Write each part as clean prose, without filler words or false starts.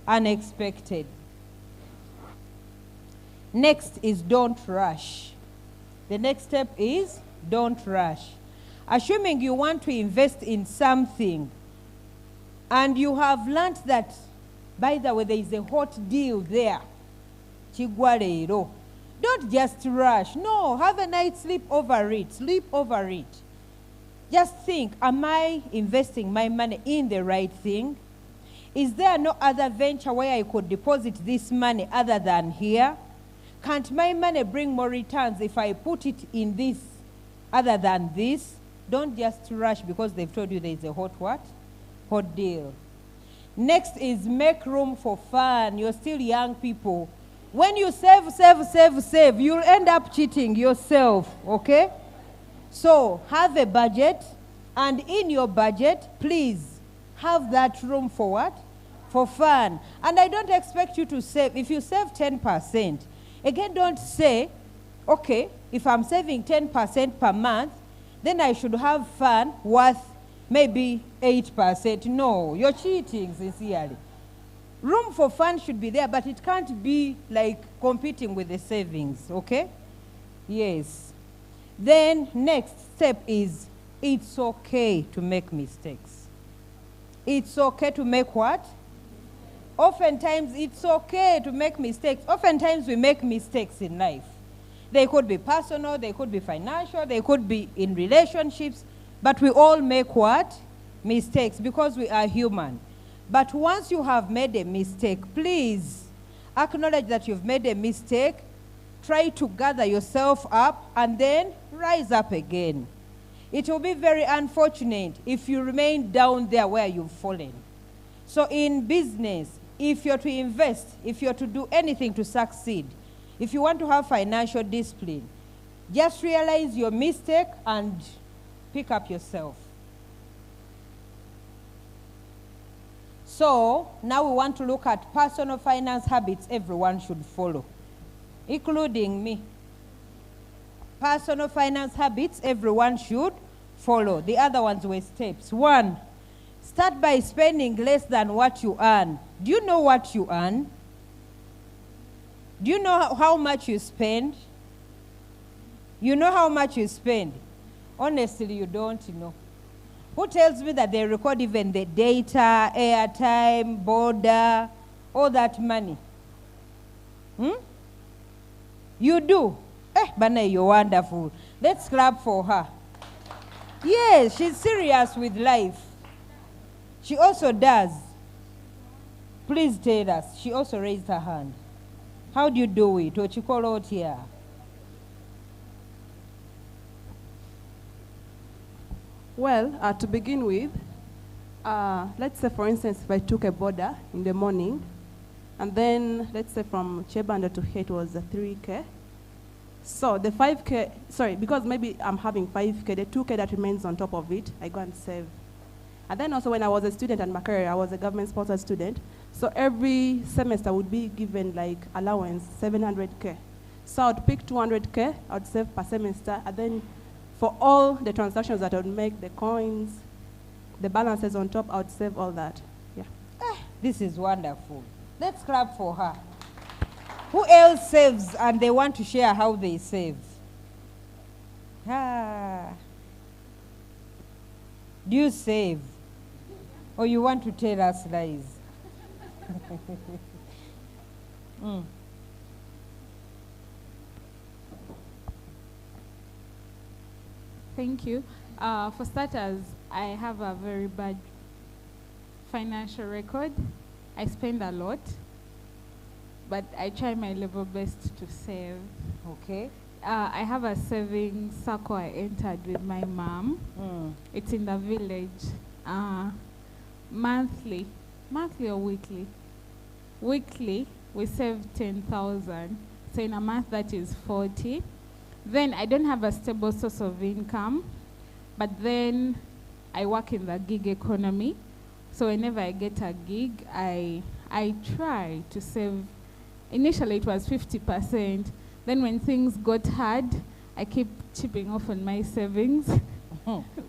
unexpected. Next is don't rush. The next step is don't rush. Assuming you want to invest in something and you have learned that, by the way, there is a hot deal there. Chigwa leero. Don't just rush. No, have a night sleep over it. Sleep over it. Just think, am I investing my money in the right thing? Is there no other venture where I could deposit this money other than here? Can't my money bring more returns if I put it in this other than this? Don't just rush because they've told you there is a hot what? Hot deal. Next is make room for fun. You're still young people. When you save, you'll end up cheating yourself, okay? So have a budget, and in your budget, please have that room for what? For fun. And I don't expect you to save. If you save 10%, again, don't say, okay, if I'm saving 10% per month, then I should have fun worth maybe 8%. No, you're cheating, sincerely. Room for fun should be there, but it can't be like competing with the savings, okay? Yes. Then next step is it's okay to make mistakes. It's okay to make what? Oftentimes, it's okay to make mistakes. Oftentimes, we make mistakes in life. They could be personal, they could be financial, they could be in relationships, but we all make what? Mistakes, because we are human. But once you have made a mistake, please acknowledge that you've made a mistake, try to gather yourself up, and then rise up again. It will be very unfortunate if you remain down there where you've fallen. So in business, if you're to invest, if you're to do anything to succeed, if you want to have financial discipline, just realize your mistake and pick up yourself. So now we want to look at personal finance habits everyone should follow, including me. Personal finance habits everyone should follow. The other ones were steps. 1, start by spending less than what you earn. Do you know what you earn? Do you know how much you spend? You know how much you spend? Honestly, you don't know. Who tells me that they record even the data, airtime, border, all that money? You do? Bana, you're wonderful. Let's clap for her. Yes, she's serious with life. She also does. Please tell us. She also raised her hand. How do you do it? What you call out here? Well, to begin with, let's say, for instance, if I took a border in the morning, and then let's say from Chebanda to here it was a 3K. So the 5K, sorry, because maybe I'm having 5K, the 2K that remains on top of it, I go and save. And then also when I was a student at Makerere, I was a government-sponsored student. So every semester would be given like allowance, 700K. So I'd pick 200K, I'd save per semester, and then for all the transactions that I would make, the coins, the balances on top, I would save all that. Yeah. This is wonderful. Let's clap for her. Who else saves and they want to share how they save? Do you save? Or you want to tell us lies? Thank you. For starters, I have a very bad financial record. I spend a lot, but I try my level best to save. Okay. I have a savings circle I entered with my mom. It's in the village. Monthly or weekly? Weekly, we save 10,000. So in a month, that is 40. Then I don't have a stable source of income, but then I work in the gig economy. So whenever I get a gig, I try to save. Initially, it was 50%. Then when things got hard, I keep chipping off on my savings.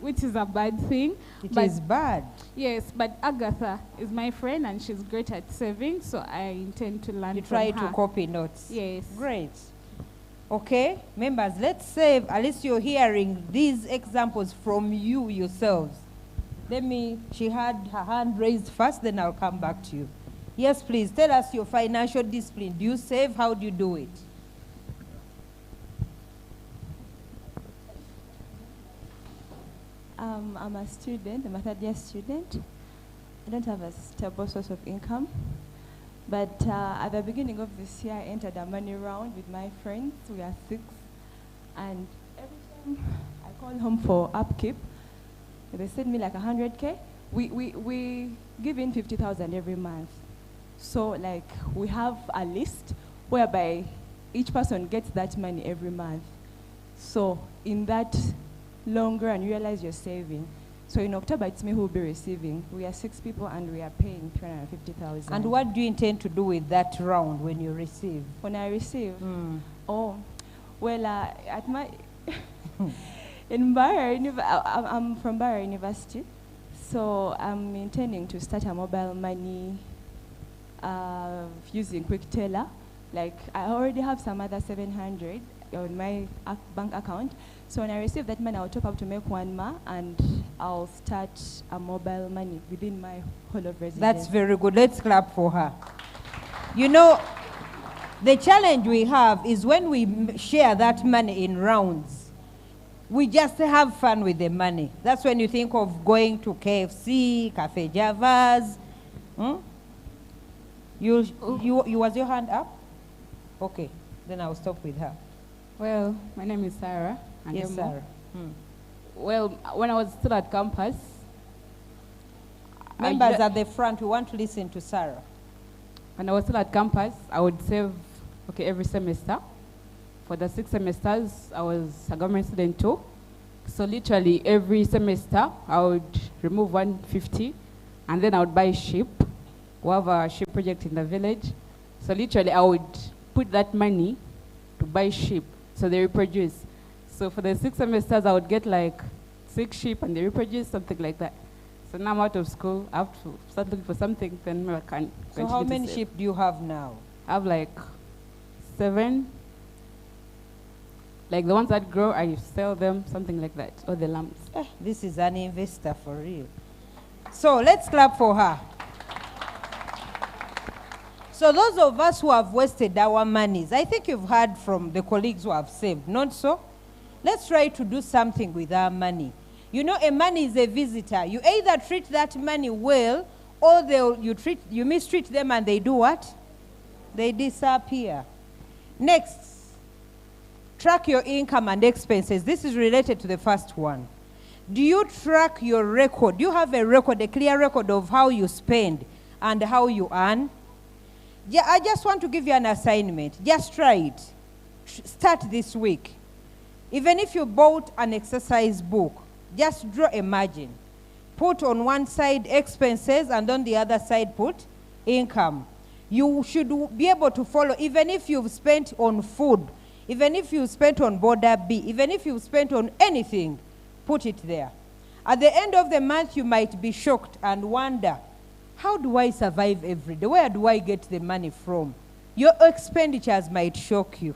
which is a bad thing. It is bad. Yes, but Agatha is my friend and she's great at saving, so I intend to learn You from her. try to copy notes. Yes. Great. Okay, members, let's save, at least you're hearing these examples from you yourselves. She had her hand raised first, then I'll come back to you. Yes, please, tell us your financial discipline. Do you save? How do you do it? I'm a student, I'm a third-year student. I don't have a stable source of income. But at the beginning of this year, I entered a money round with my friends. We are 6. And every time I call home for upkeep, they send me like 100K. We give in 50,000 every month. So like we have a list whereby each person gets that money every month. So in that long run, you realize you're saving. So in October, it's me who will be receiving. We are 6 people and we are paying 250,000. And what do you intend to do with that round when you receive? When I receive? Oh, well, at my, in Barra, I'm from Barra University. So I'm intending to start a mobile money using Quick Teller. Like I already have some other 700 on my bank account. So when I receive that money, I'll top up to make 1 more, and I'll start a mobile money within my whole of residence. That's very good. Let's clap for her. You know, the challenge we have is when we share that money in rounds, we just have fun with the money. That's when you think of going to KFC, Cafe Java's. You was your hand up? Okay, then I'll stop with her. Well, my name is Sarah. Yes, Sarah. Well, when I was still at campus, Members at the front, we want to listen to Sarah. When I was still at campus, I would save, every semester. For the 6 semesters, I was a government student too. So literally every semester, I would remove 150, and then I would buy sheep. We have a sheep project in the village. So literally I would put that money to buy sheep, so they reproduce. So for the 6 semesters, I would get like 6 sheep and they reproduce, something like that. So now I'm out of school, I have to start looking for something, then I can. So how many sheep do you have now? I have like 7. Like the ones that grow, I sell them, something like that, or the lambs. This is an investor for real. So let's clap for her. So those of us who have wasted our monies, I think you've heard from the colleagues who have saved, not so? Let's try to do something with our money. You know, a money is a visitor. You either treat that money well, or you mistreat them and they do what? They disappear. Next, track your income and expenses. This is related to the first one. Do you track your record? Do you have a record, a clear record of how you spend and how you earn? Yeah, I just want to give you an assignment. Just try it. Start this week. Even if you bought an exercise book, just draw a margin. Put on one side expenses and on the other side put income. You should be able to follow, even if you've spent on food, even if you spent on border B, even if you've spent on anything, put it there. At the end of the month, you might be shocked and wonder, how do I survive every day? Where do I get the money from? Your expenditures might shock you.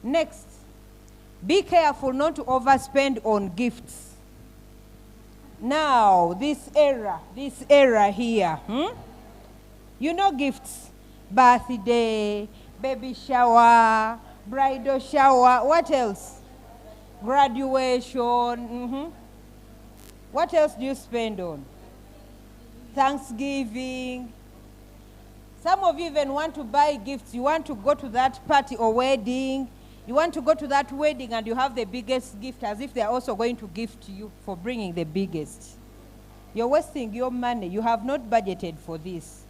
Next, be careful not to overspend on gifts. Now, this era here, you know gifts, birthday, baby shower, bridal shower, what else? Graduation. What else do you spend on? Thanksgiving. Some of you even want to buy gifts. You want to go to that party or wedding. You want to go to that wedding and you have the biggest gift, as if they're also going to gift you for bringing the biggest. You're wasting your money. You have not budgeted for this.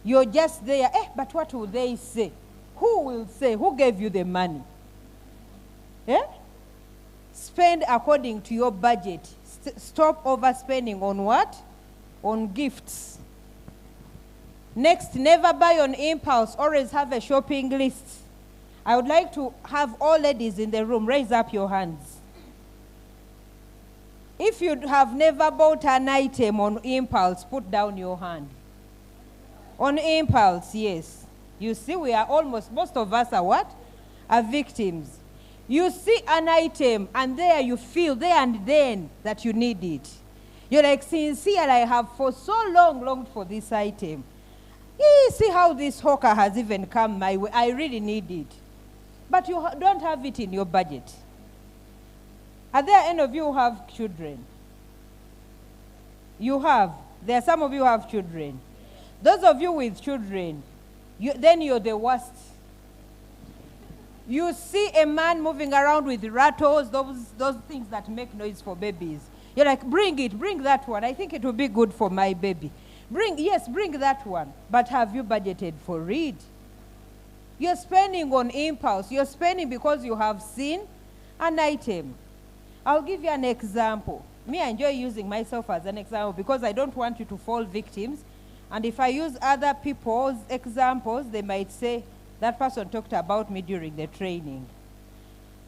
You're just there. But what will they say? Who will say? Who gave you the money? Spend according to your budget. Stop overspending on what? On gifts. Next, never buy on impulse. Always have a shopping list. I would like to have all ladies in the room raise up your hands. If you have never bought an item on impulse, put down your hand. On impulse, yes. You see, we are almost, most of us are what? Are victims. You see an item, and there you feel, there and then, that you need it. You're like, sincere, I have for so long longed for this item. See how this hawker has even come my way. I really need it. But you don't have it in your budget. Are there any of you who have children? You have. There are some of you who have children. Those of you with children, then you're the worst. You see a man moving around with rattles, those things that make noise for babies. You're like, bring it, bring that one. I think it will be good for my baby. Bring that one. But have you budgeted for it? You're spending on impulse. You're spending because you have seen an item. I'll give you an example. Me, I enjoy using myself as an example because I don't want you to fall victims. And if I use other people's examples, they might say, that person talked about me during the training.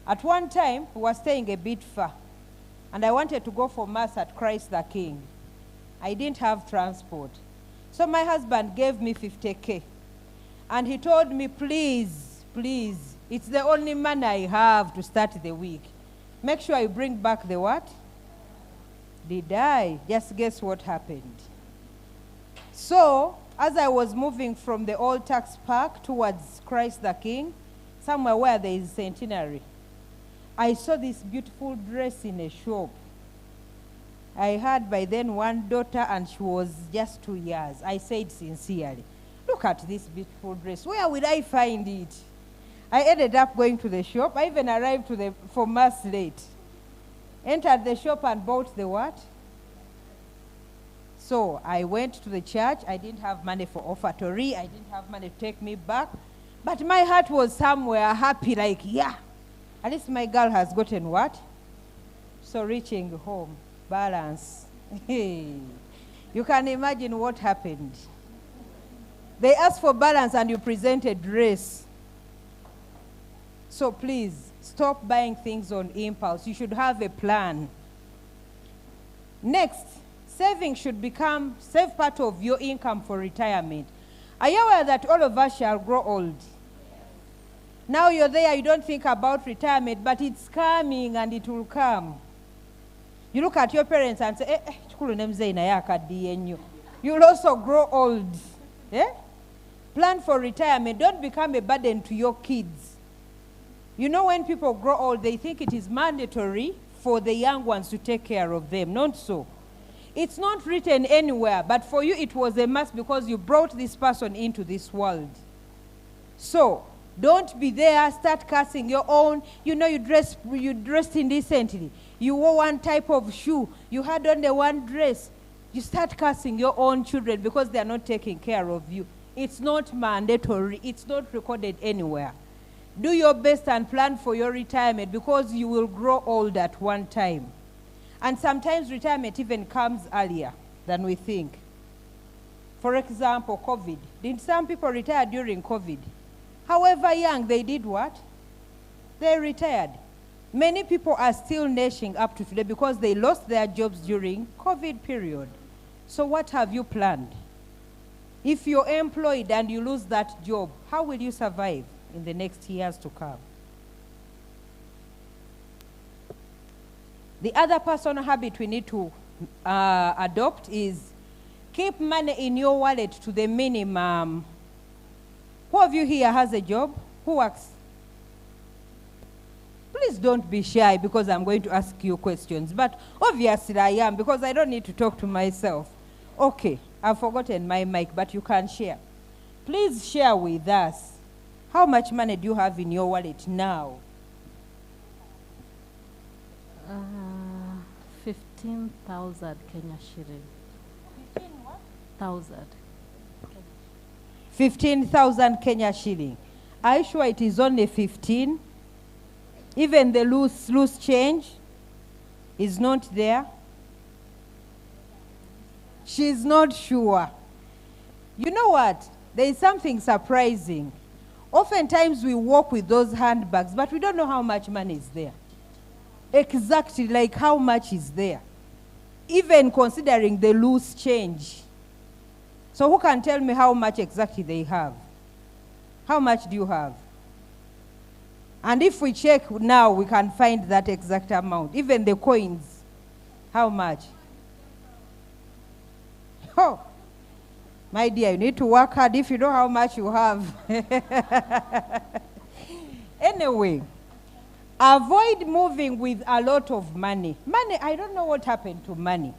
At one time, we were staying a bit far. And I wanted to go for Mass at Christ the King. I didn't have transport. So my husband gave me 50K. And he told me, please, it's the only money I have to start the week. Make sure you bring back the what? Did I? Just guess what happened. So, as I was moving from the old tax park towards Christ the King, somewhere where there is centenary, I saw this beautiful dress in a shop. I had by then one daughter and she was just 2 years. I said sincerely, look at this beautiful dress. Where will I find it? I ended up going to the shop. I even arrived for Mass late. Entered the shop and bought the what? So I went to the church. I didn't have money for offertory. I didn't have money to take me back. But my heart was somewhere happy, like, yeah, at least my girl has gotten what? So reaching home, balance. You can imagine what happened. They asked for balance and you presented dress. So please, stop buying things on impulse. You should have a plan. Next, saving should save part of your income for retirement. Are you aware that all of us shall grow old? Now you're there, you don't think about retirement, but it's coming and it will come. You look at your parents and say, you'll also grow old. Yeah? Plan for retirement. Don't become a burden to your kids. You know, when people grow old, they think it is mandatory for the young ones to take care of them. Not so. It's not written anywhere, but for you it was a must because you brought this person into this world. So, don't be there, start cursing your own. You know, you dressed indecently. You wore one type of shoe. You had on the one dress. You start cursing your own children because they are not taking care of you. It's not mandatory. It's not recorded anywhere. Do your best and plan for your retirement because you will grow old at one time. And sometimes retirement even comes earlier than we think. For example, COVID. Did some people retire during COVID? However young, they did what? They retired. Many people are still gnashing up to today because they lost their jobs during COVID period. So what have you planned? If you're employed and you lose that job, how will you survive in the next years to come? The other personal habit we need to adopt is keep money in your wallet to the minimum. Who of you here has a job? Who works? Please don't be shy because I'm going to ask you questions. But obviously I am because I don't need to talk to myself. Okay, I've forgotten my mic, but you can share. Please share with us. How much money do you have in your wallet now? 15,000 Kenya shilling. 15 what? 1,000. 15,000 Kenya shilling. Are you sure it is only 15? Even the loose change is not there? She's not sure. You know what? There is something surprising. Oftentimes we walk with those handbags, but we don't know how much money is there. Exactly, like how much is there. even considering the loose change. So who can tell me how much exactly they have? How much do you have? And if we check now, we can find that exact amount. Even the coins, how much? Oh, my dear, you need to work hard if you know how much you have. Anyway, avoid moving with a lot of money. Money, I don't know what happened to money.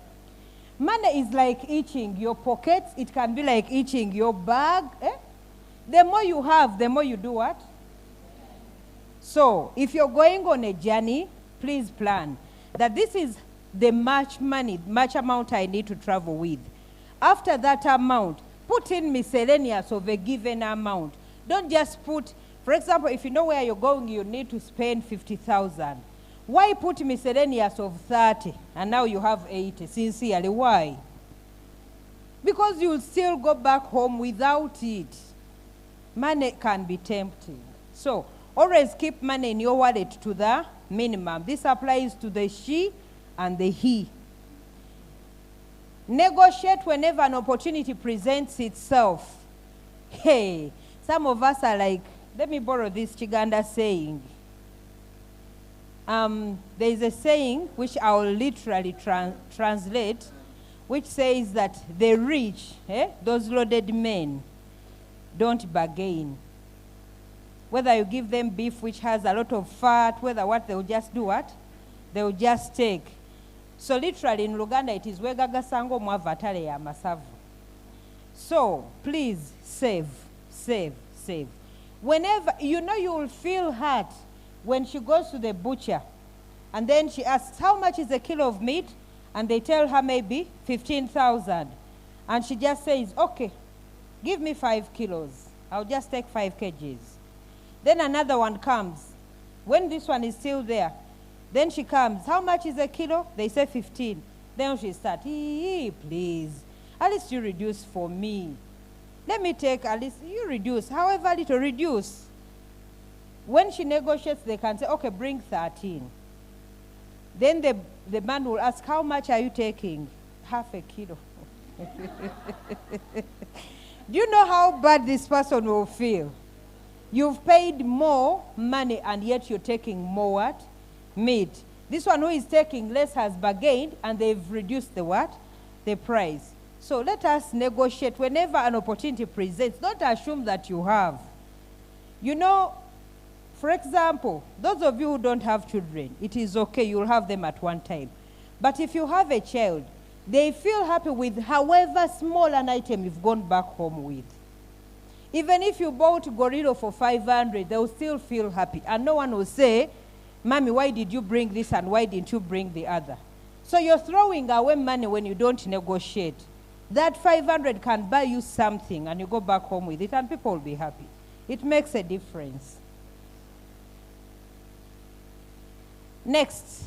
Money is like itching your pockets. It can be like itching your bag. The more you have, the more you do what? So, if you're going on a journey, please plan that this is the much amount I need to travel with. After that amount, put in miscellaneous of a given amount. Don't just put, for example, if you know where you're going, you need to spend 50,000. Why put miscellaneous of 30 and now you have 80? Sincerely, why? Because you'll still go back home without it. Money can be tempting. So, always keep money in your wallet to the minimum. This applies to the she and the he. Negotiate whenever an opportunity presents itself. Hey, some of us are like, let me borrow this Chiganda saying. There is a saying which I will literally translate, which says that the rich, those loaded men, don't bargain. Whether you give them beef which has a lot of fat, whether what, they'll just do what? They'll just take. So literally in Luganda it is wegaga sango mwavatale ya masavu. So please save, save, save. Whenever, you know, you will feel hurt when she goes to the butcher and then she asks, how much is a kilo of meat? And they tell her maybe 15,000. And she just says, okay, give me 5 kilos. I'll just take 5 kgs. Then another one comes. When this one is still there, then she comes, how much is a kilo? They say 15. Then she starts, please, at least you reduce for me. Let me take, at least you reduce, however little, reduce. When she negotiates, they can say, okay, bring 13. Then the man will ask, how much are you taking? Half a kilo. Do you know how bad this person will feel? You've paid more money and yet you're taking more what? Meat. This one who is taking less has bargained and they've reduced the what? The price. So let us negotiate whenever an opportunity presents. Don't assume that you have. You know, for example, those of you who don't have children, it is okay, you'll have them at one time. But if you have a child, they feel happy with however small an item you've gone back home with. Even if you bought Gorilla for 500, they'll still feel happy. And no one will say, Mommy, why did you bring this and why didn't you bring the other? So you're throwing away money when you don't negotiate. That 500 can buy you something and you go back home with it and people will be happy. It makes a difference. Next,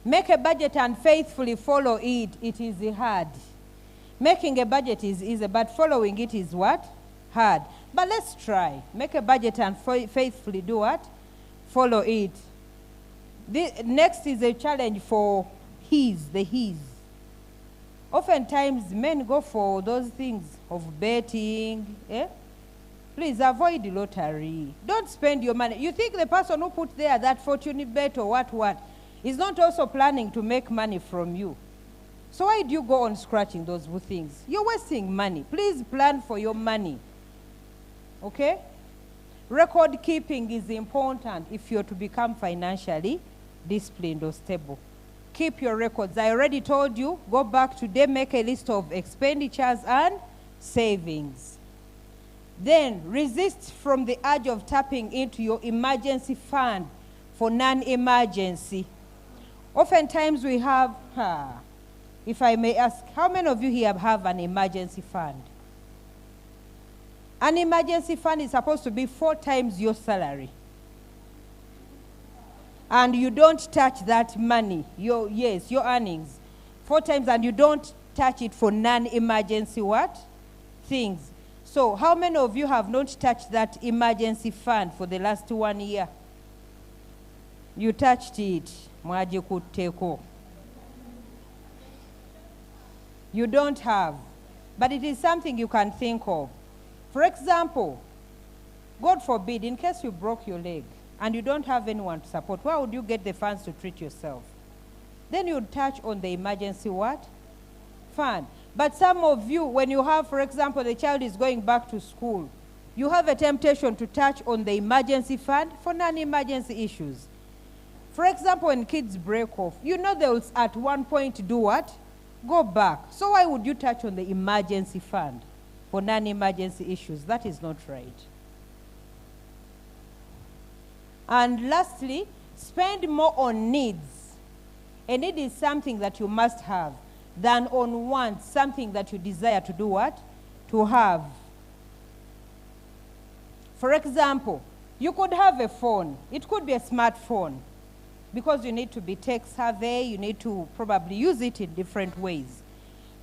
make a budget and faithfully follow it. It is hard. Making a budget is easy, but following it is what? Hard. But let's try. Make a budget and faithfully do what? Follow it. Next is a challenge for the he's. Oftentimes, men go for those things of betting. Please avoid the lottery. Don't spend your money. You think the person who put there that fortune bet or what is not also planning to make money from you. So why do you go on scratching those things? You're wasting money. Please plan for your money. Okay? Record keeping is important if you're to become financially disciplined or stable. Keep your records. I already told you, go back today, make a list of expenditures and savings. Then resist from the urge of tapping into your emergency fund for non-emergency. Oftentimes we have, if I may ask, how many of you here have an emergency fund? An emergency fund is supposed to be 4 times your salary. And you don't touch that money, your earnings, 4 times, and you don't touch it for non-emergency what? Things. So how many of you have not touched that emergency fund for the last 1 year? You touched it. Mwaje kuteko. You don't have. But it is something you can think of. For example, God forbid, in case you broke your leg and you don't have anyone to support, where would you get the funds to treat yourself? Then you'd touch on the emergency what? Fund. But some of you, when you have, for example, the child is going back to school, you have a temptation to touch on the emergency fund for non-emergency issues. For example, when kids break off, you know they will at one point do what? Go back. So why would you touch on the emergency fund for non-emergency issues? That is not right. And lastly, spend more on needs. A need is something that you must have than on wants, something that you desire to do what? To have. For example, you could have a phone. It could be a smartphone because you need to be tech savvy, you need to probably use it in different ways.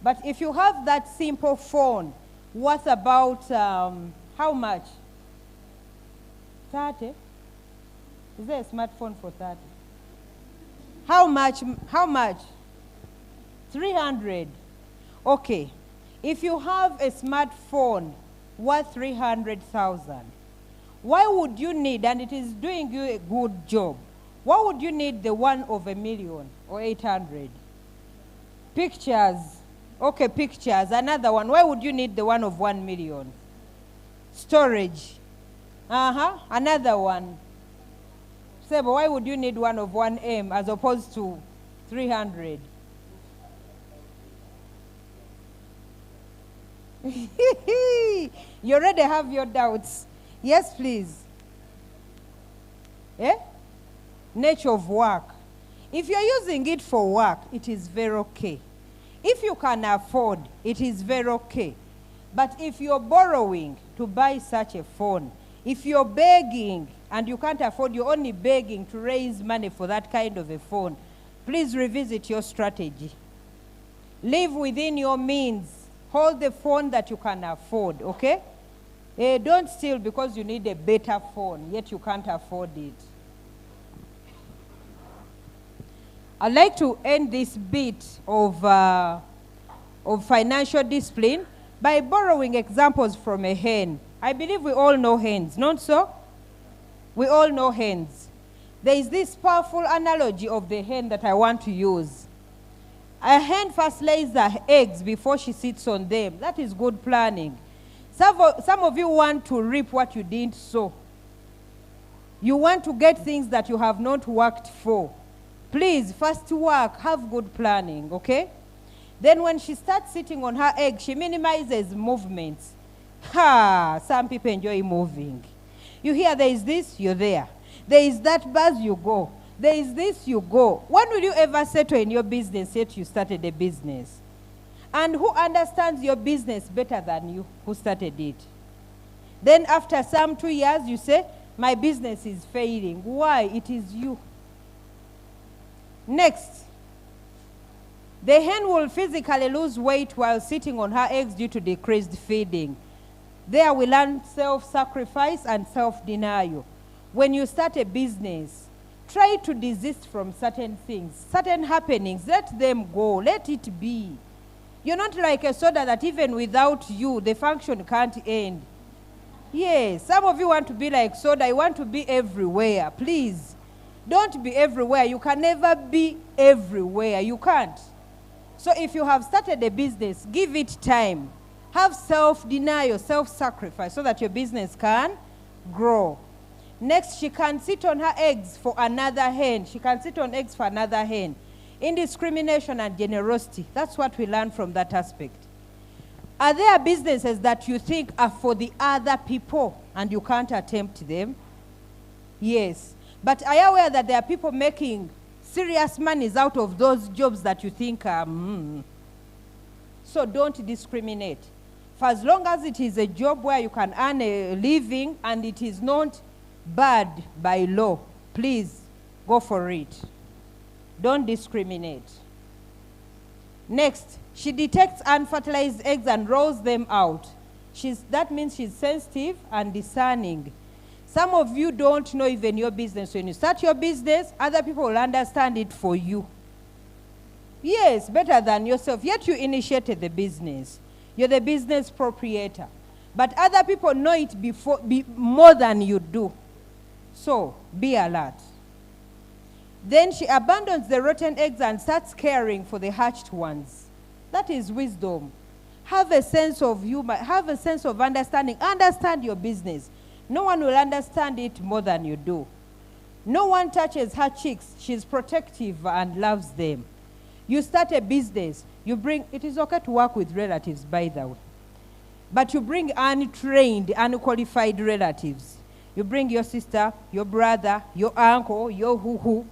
But if you have that simple phone, worth about, how much? 30? Is there a smartphone for 30? How much? How much? 300. Okay. If you have a smartphone worth 300,000, why would you need, and it is doing you a good job, why would you need the one of 1,000,000 or 800? Pictures. Okay, pictures. Another one. Why would you need the one of 1,000,000? Storage. Another one. Say, but why would you need one of 1M as opposed to 300? You already have your doubts. Yes, please. Eh? Nature of work. If you're using it for work, it is very okay. If you can afford, it is very okay. But if you're borrowing to buy such a phone, if you're begging and you can't afford, you're only begging to raise money for that kind of a phone, please revisit your strategy. Live within your means. Hold the phone that you can afford, okay? Don't steal because you need a better phone, yet you can't afford it. I'd like to end this bit of financial discipline by borrowing examples from a hen. I believe we all know hens, not so? We all know hens. There is this powerful analogy of the hen that I want to use. A hen first lays her eggs before she sits on them. That is good planning. Some of you want to reap what you didn't sow. You want to get things that you have not worked for. Please, first work, have good planning, okay? Then when she starts sitting on her egg, she minimizes movements. Some people enjoy moving. You hear there is this, you're there. There is that buzz, you go. There is this, you go. When will you ever settle in your business yet you started a business? And who understands your business better than you who started it? Then after some 2 years, you say, my business is failing. Why? It is you. Next, the hen will physically lose weight while sitting on her eggs due to decreased feeding. There we learn self-sacrifice and self-denial. When you start a business, try to desist from certain things, certain happenings. Let them go. Let it be. You're not like a soda that even without you, the function can't end. Yes, some of you want to be like soda. You want to be everywhere. Please, don't be everywhere. You can never be everywhere. You can't. So if you have started a business, give it time. Have self-denial, self-sacrifice so that your business can grow. Next, she can sit on her eggs for another hen. She can sit on eggs for another hen. Indiscrimination and generosity. That's what we learn from that aspect. Are there businesses that you think are for the other people and you can't attempt them? Yes. But are you aware that there are people making serious monies out of those jobs that you think are So don't discriminate. For as long as it is a job where you can earn a living and it is not bad by law, please go for it. Don't discriminate. Next, she detects unfertilized eggs and rolls them out. That means she's sensitive and discerning. Some of you don't know even your business. When you start your business, other people will understand it for you. Yes, better than yourself. Yet you initiated the business. You're the business proprietor. But other people know it more than you do. So, be alert. Then she abandons the rotten eggs and starts caring for the hatched ones. That is wisdom. Have a sense of humor. Have a sense of understanding. Understand your business. No one will understand it more than you do. No one touches her chicks. She's protective and loves them. You start a business. You bring, it is okay to work with relatives, by the way. But you bring untrained, unqualified relatives. You bring your sister, your brother, your uncle, your who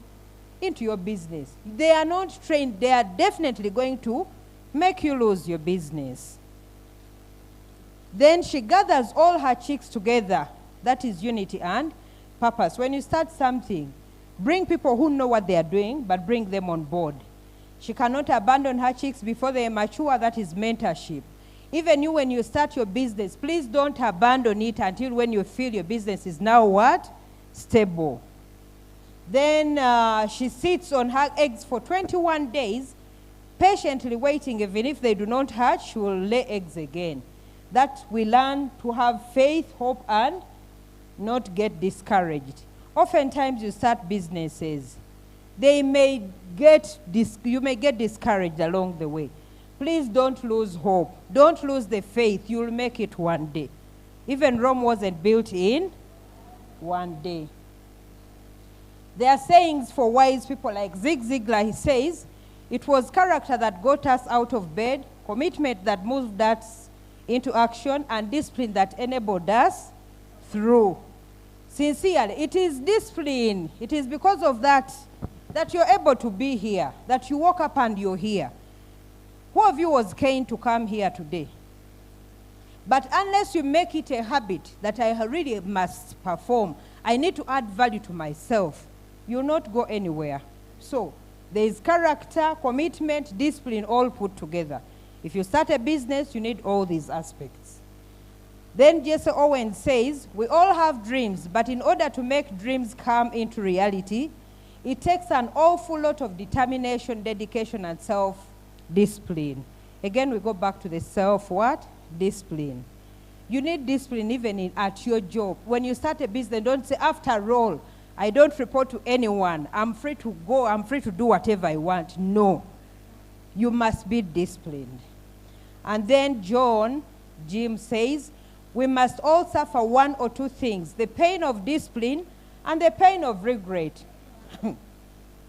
into your business. They are not trained. They are definitely going to make you lose your business. Then she gathers all her chicks together. That is unity and purpose. When you start something, bring people who know what they are doing, but bring them on board. She cannot abandon her chicks before they are mature. That is mentorship. Even you, when you start your business, please don't abandon it until when you feel your business is now what? Stable. Then she sits on her eggs for 21 days, patiently waiting. Even if they do not hatch, she will lay eggs again. That we learn to have faith, hope, and not get discouraged. Oftentimes you start businesses. You may get discouraged along the way. Please don't lose hope. Don't lose the faith. You'll make it one day. Even Rome wasn't built in one day. There are sayings for wise people like Zig Ziglar. He says, it was character that got us out of bed, commitment that moved us into action, and discipline that enabled us through. Sincerely, it is discipline. It is because of that you're able to be here, that you woke up and you're here. Who of you was keen to come here today? But unless you make it a habit that I really must perform, I need to add value to myself, you'll not go anywhere. So there is character, commitment, discipline, all put together. If you start a business, you need all these aspects. Then Jesse Owens says, we all have dreams, but in order to make dreams come into reality, it takes an awful lot of determination, dedication, and self-discipline. Again, we go back to the self-what? Discipline. You need discipline even at your job. When you start a business, don't say, after all, I don't report to anyone. I'm free to go. I'm free to do whatever I want. No. You must be disciplined. And then Jim says, we must all suffer one or two things, the pain of discipline and the pain of regret.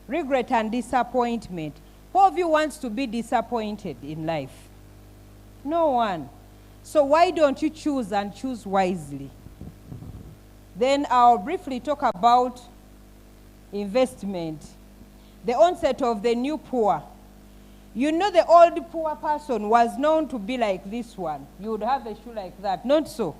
Regret and disappointment. Who of you wants to be disappointed in life? No one. So why don't you choose and choose wisely? Then I'll briefly talk about investment. The onset of the new poor. You know, the old poor person was known to be like this one. You would have a shoe like that, not so.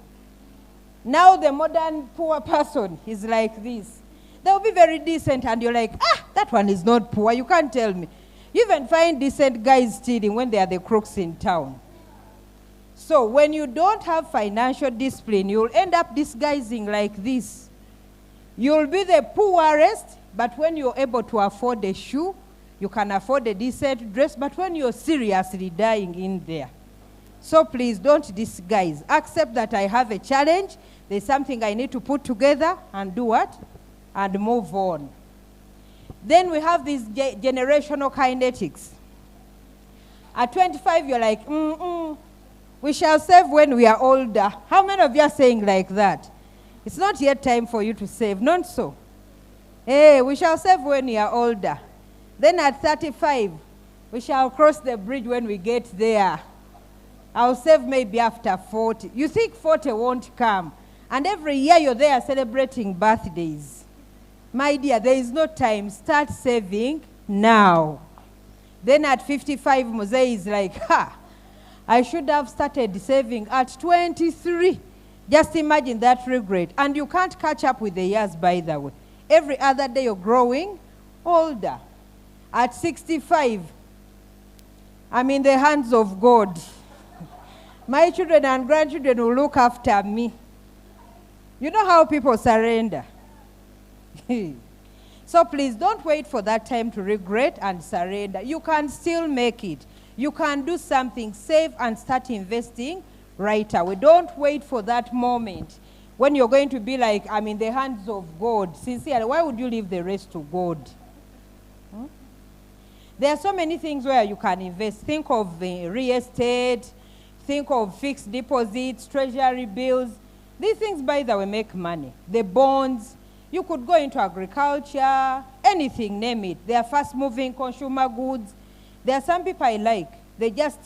Now the modern poor person is like this. They'll be very decent and you're like, that one is not poor, you can't tell me. You even find decent guys stealing when they are the crooks in town. So when you don't have financial discipline, you'll end up disguising like this. You'll be the poorest, but when you're able to afford a shoe, you can afford a decent dress, but when you're seriously dying in there. So please don't disguise. Accept that I have a challenge. There's something I need to put together and do what? And move on. Then we have these generational kinetics. At 25, you're like, we shall save when we are older. How many of you are saying like that? It's not yet time for you to save, not so. Hey, we shall save when we are older. Then at 35, we shall cross the bridge when we get there. I'll save maybe after 40. You think 40 won't come. And every year you're there celebrating birthdays. My dear, there is no time. Start saving now. Then at 55, Mose is like, I should have started saving at 23. Just imagine that regret. And you can't catch up with the years, by the way. Every other day you're growing older. At 65, I'm in the hands of God. My children and grandchildren will look after me. You know how people surrender? So please don't wait for that time to regret and surrender. You can still make it. You can do something, save and start investing right away. Don't wait for that moment when you're going to be like, I'm in the hands of God. Sincerely, why would you leave the rest to God? There are so many things where you can invest. Think of real estate, think of fixed deposits, treasury bills. These things, by the way, make money. The bonds, you could go into agriculture, anything, name it. They are fast-moving consumer goods. There are some people I like. They just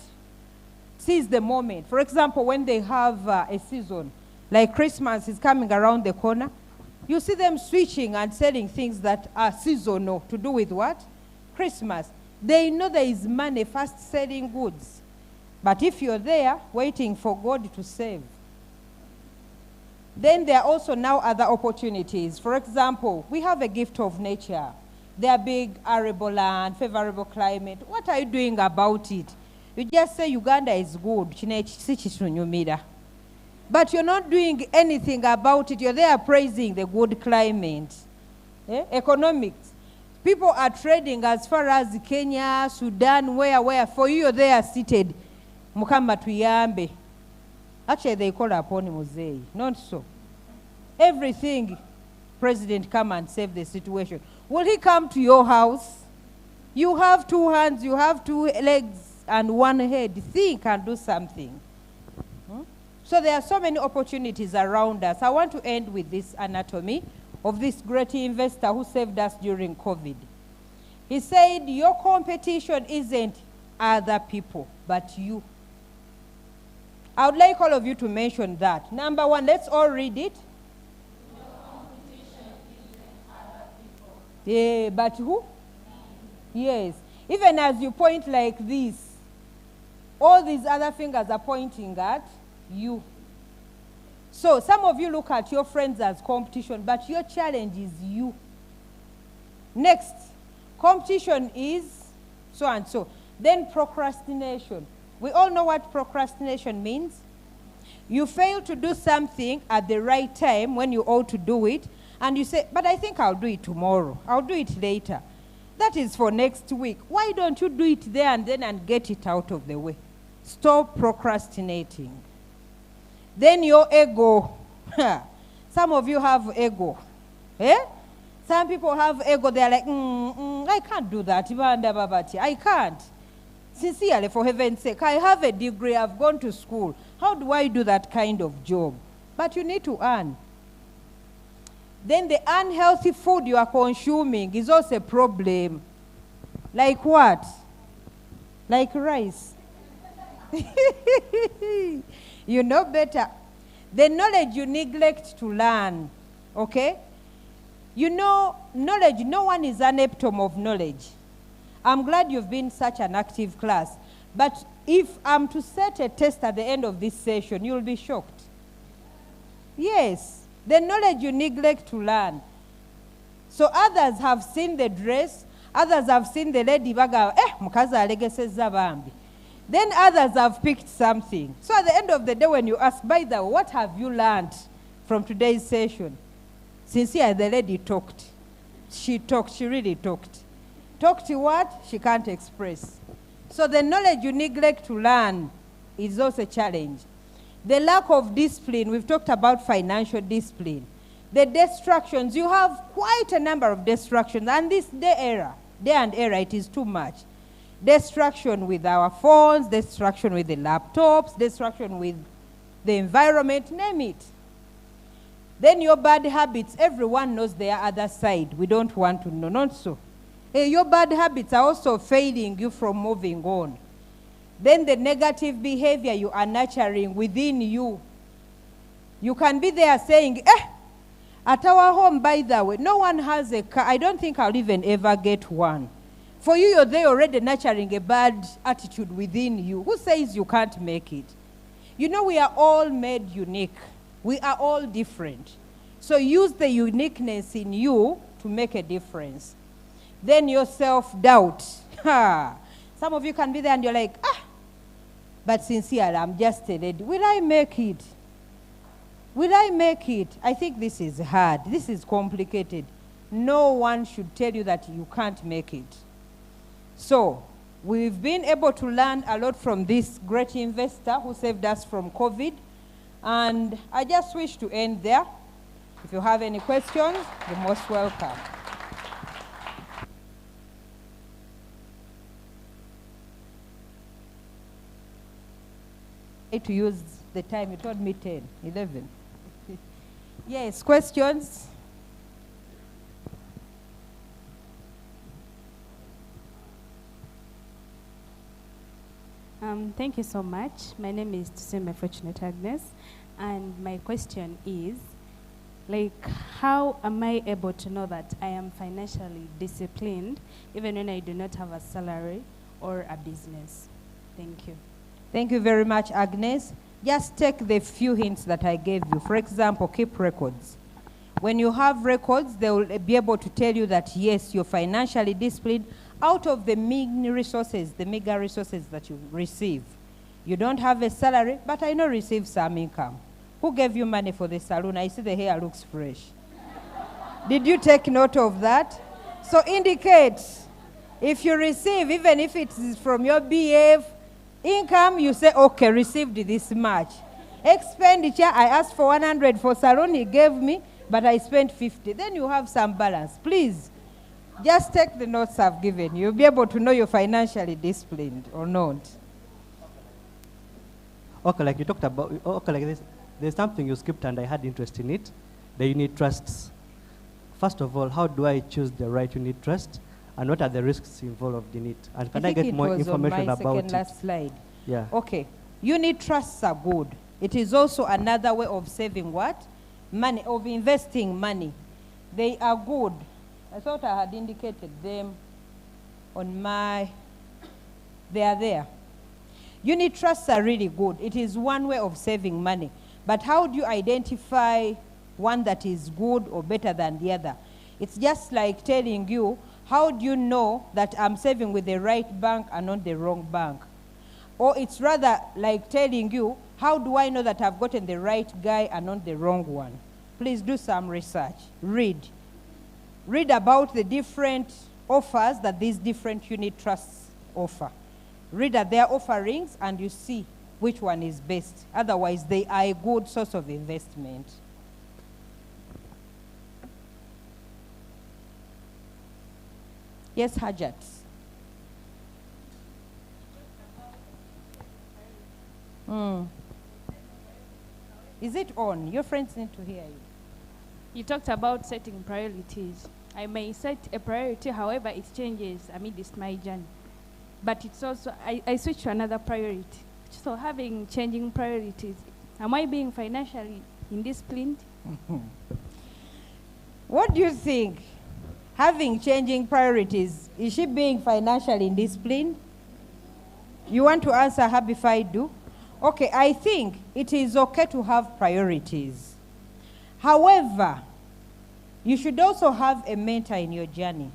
seize the moment. For example, when they have a season, like Christmas is coming around the corner, you see them switching and selling things that are seasonal to do with what? Christmas. They know there is money fast selling goods. But if you're there waiting for God to save, then there are also now other opportunities. For example, we have a gift of nature. There are big arable land, favorable climate. What are you doing about it? You just say Uganda is good. But you're not doing anything about it. You're there praising the good climate. Economics. People are trading as far as Kenya, Sudan, where. For you, you're there seated. Mukamba tuyambe. Actually, they call upon Muzei. Not so. Everything, President, come and save the situation. Will he come to your house? You have 2 hands, you have 2 legs, and 1 head. Think and do something. So there are so many opportunities around us. I want to end with this anatomy of this great investor who saved us during COVID. He said, your competition isn't other people, but you. I would like all of you to mention that. Number 1, let's all read it. Your competition isn't other people. Yeah, but who? Yes. Even as you point like this, all these other fingers are pointing at you. So some of you look at your friends as competition, but your challenge is you. Next, competition is so and so. Then procrastination. We all know what procrastination means. You fail to do something at the right time when you ought to do it, and you say, but I think I'll do it tomorrow. I'll do it later. That is for next week. Why don't you do it there and then and get it out of the way? Stop procrastinating. Then your ego. Some of you have ego. Some people have ego. They're like, I can't do that. I can't. Sincerely, for heaven's sake, I have a degree. I've gone to school. How do I do that kind of job? But you need to earn. Then the unhealthy food you are consuming is also a problem. Like what? Like rice. You know better. The knowledge you neglect to learn, okay? You know, knowledge, no one is an epitome of knowledge. I'm glad you've been such an active class. But if I'm to set a test at the end of this session, you'll be shocked. Yes, the knowledge you neglect to learn. So others have seen the dress, others have seen the lady baga, mukaza alegese bambi. Then others have picked something. So at the end of the day, when you ask, by the way, what have you learned from today's session? Sincerely, the lady talked. She talked, she really talked. Talked to what? She can't express. So the knowledge you neglect to learn is also a challenge. The lack of discipline, we've talked about financial discipline. The distractions, you have quite a number of distractions. And this day and era, it is too much. Distraction with our phones, distraction with the laptops, distraction with the environment, name it. Then your bad habits, everyone knows their other side. We don't want to know, not so. Your bad habits are also failing you from moving on. Then the negative behavior you are nurturing within you. You can be there saying, at our home, by the way, no one has a car. I don't think I'll even ever get one. For you, you're there already nurturing a bad attitude within you. Who says you can't make it? You know, we are all made unique. We are all different. So use the uniqueness in you to make a difference. Then your self-doubt. Some of you can be there and you're like, but sincerely, I'm just a lady. Will I make it? Will I make it? I think this is hard. This is complicated. no one should tell you that you can't make it. So we've been able to learn a lot from this great investor who saved us from COVID. And I just wish to end there. If you have any questions, you're most welcome. To use the time, you told me 10, 11. Yes, questions? Thank you so much. My name is Tuseme Fortunate Agnes, and my question is, how am I able to know that I am financially disciplined even when I do not have a salary or a business? Thank you. Thank you very much, Agnes. Just take the few hints that I gave you. For example, keep records. When you have records, they will be able to tell you that, yes, you're financially disciplined out of the meager resources that you receive. You don't have a salary, but I know receive some income. Who gave you money for the salon? I see the hair looks fresh. Did you take note of that? So indicate, if you receive, even if it is from your BF, income, you say, okay, received this much. Expenditure, I asked for 100 for salon, he gave me, but I spent 50. Then you have some balance. Please, just take the notes I've given you. You'll be able to know you're financially disciplined or not. Okay, like you talked about, okay, like this, there's something you skipped and I had interest in it, the unit trusts. First of all, how do I choose the right unit trust? And what are the risks involved in it? And can I get more information about it? Last slide. Yeah. Okay. Unit trusts are good. It is also another way of saving what? Money, of investing money. They are good. I thought I had indicated them on my, they are there. Unit trusts are really good. It is one way of saving money. But how do you identify one that is good or better than the other? It's just like telling you, how do you know that I'm saving with the right bank and not the wrong bank? Or it's rather like telling you, how do I know that I've gotten the right guy and not the wrong one? Please do some research. Read. Read about the different offers that these different unit trusts offer. Read at their offerings and you see which one is best. Otherwise, they are a good source of investment. Yes, Hajat. Is it on? Your friends need to hear you. You talked about setting priorities. I may set a priority, however, it changes amidst my journey. But it's also, I switch to another priority. So having changing priorities, am I being financially indisciplined? What do you think? Having changing priorities, is she being financially indisciplined? You want to answer her before I do? Okay, I think it is okay to have priorities. However, you should also have a mentor in your journey.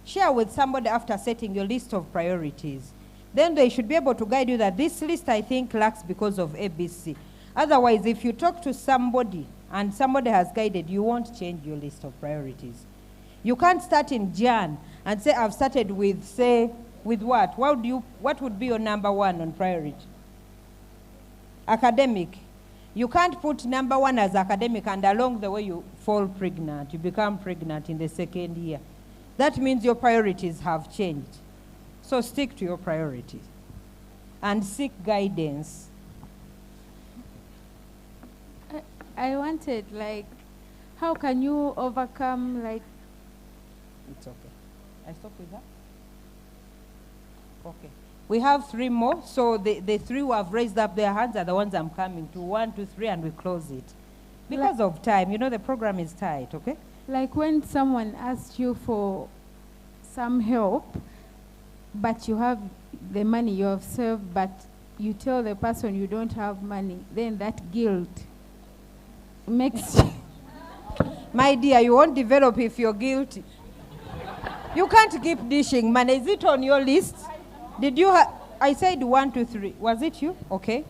Share with somebody after setting your list of priorities. Then they should be able to guide you that this list I think lacks because of ABC. Otherwise, if you talk to somebody and somebody has guided, you won't change your list of priorities. You can't start in Jan and say, I've started with, say, with what? What would be your number one on priority? Academic. You can't put number one as academic and along the way you fall pregnant. You become pregnant in the second year. That means your priorities have changed. So stick to your priorities and seek guidance. I wanted, how can you overcome, It's okay. I stop with that? Okay. We have 3 more. So the 3 who have raised up their hands are the ones I'm coming to. 1, 2, 3, and we close it. Because of time, the program is tight, okay? Like when someone asks you for some help, but you have the money you have saved, but you tell the person you don't have money, then that guilt makes you... My dear, you won't develop if you're guilty. You can't keep dishing money. Is it on your list? Did you I said 1, 2, 3. Was it you? Okay.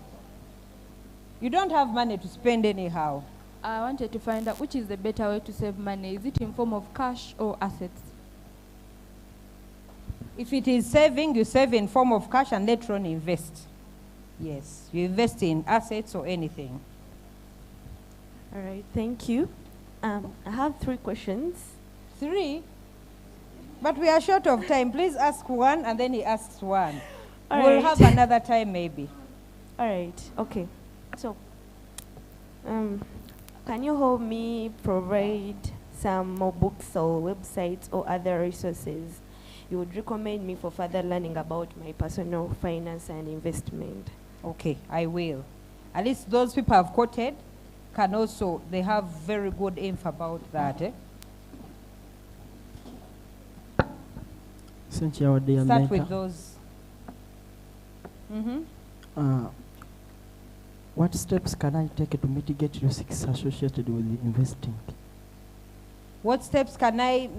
You don't have money to spend anyhow. I wanted to find out which is the better way to save money. Is it in form of cash or assets? If it is saving, you save in form of cash and later on invest. Yes, you invest in assets or anything. All right, thank you. I have 3 questions. 3? But we are short of time. Please ask one and then he asks one. We'll have another time maybe. All right, okay. So, can you help me provide some more books or websites or other resources you would recommend me for further learning about my personal finance and investment? Okay, I will. At least those people I've quoted can also, they have very good info about that. Start with those. What steps can I take to mitigate risks associated with investing? What steps can I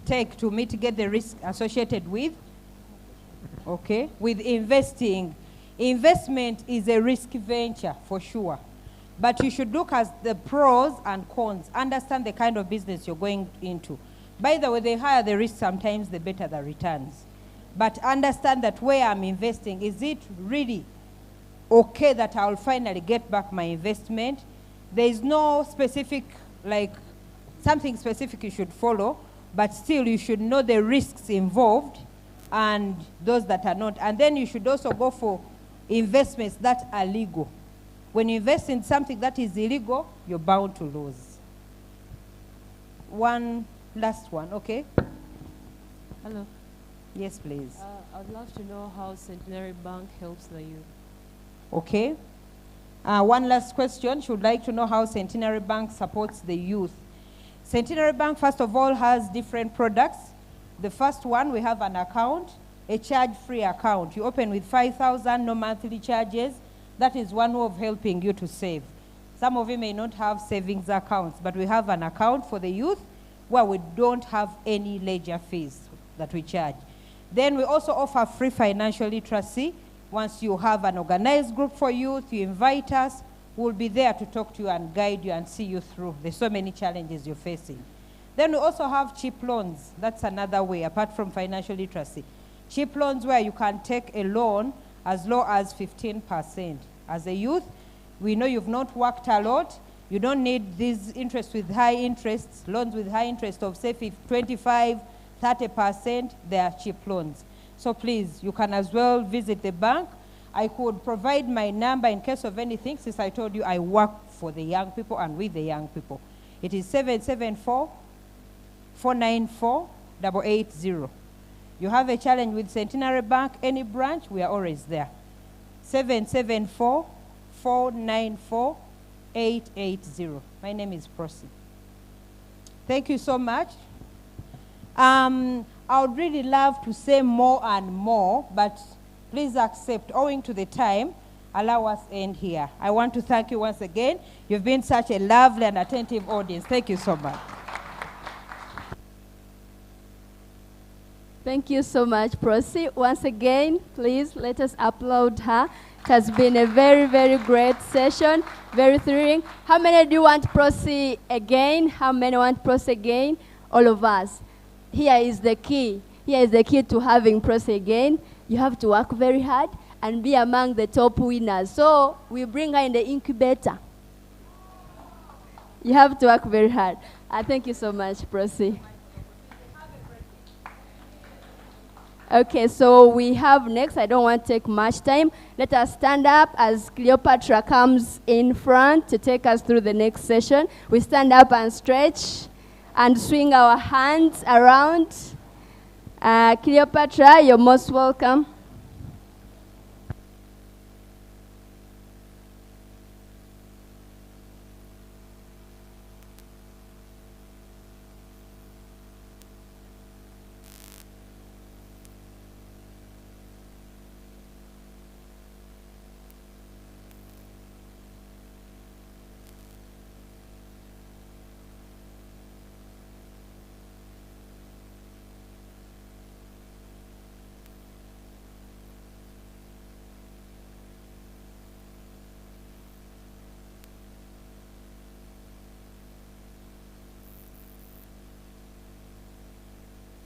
take to mitigate the risk associated with? Okay, with investing. Investment is a risky venture for sure. But you should look at the pros and cons. Understand the kind of business you're going into. By the way, the higher the risk, sometimes the better the returns. But understand that where I'm investing, is it really okay that I'll finally get back my investment? There is no specific, like, something specific you should follow, but still you should know the risks involved and those that are not. And then you should also go for investments that are legal. When you invest in something that is illegal, you're bound to lose. One last one, okay? Hello. Yes, please. I'd love to know how Centenary Bank helps the youth. Okay. One last question. Should like to know how Centenary Bank supports the youth. Centenary Bank, first of all, has different products. The first one, we have an account, a charge-free account. You open with 5,000, no monthly charges. That is one way of helping you to save. Some of you may not have savings accounts, but we have an account for the youth where we don't have any ledger fees that we charge. Then we also offer free financial literacy. Once you have an organized group for youth, you invite us, we'll be there to talk to you and guide you and see you through. There's so many challenges you're facing. Then we also have cheap loans. That's another way, apart from financial literacy. Cheap loans where you can take a loan as low as 15%. As a youth, we know you've not worked a lot. You don't need these interests with high interests, loans with high interest of say 25, 30%, they are cheap loans. So please, you can as well visit the bank. I could provide my number in case of anything, since I told you I work for the young people and with the young people. It is 774-494-880. You have a challenge with Centenary Bank, any branch, we are always there. 774-494-880. My name is Prosi. Thank you so much. I would really love to say more and more, but please accept, owing to the time, allow us end here. I want to thank you once again. You've been such a lovely and attentive audience. Thank you so much. Thank you so much, Prosi. Once again, please let us applaud her. It has been a very, very great session, very thrilling. How many do you want Prosi again? How many want Prosi again? All of us. Here is the key. Here is the key to having Prosi again. You have to work very hard and be among the top winners. So we bring her in the incubator. You have to work very hard. Thank you so much, Prosi. Okay, so we have next. I don't want to take much time. Let us stand up as Cleopatra comes in front to take us through the next session. We stand up and stretch and swing our hands around. Cleopatra, you're most welcome.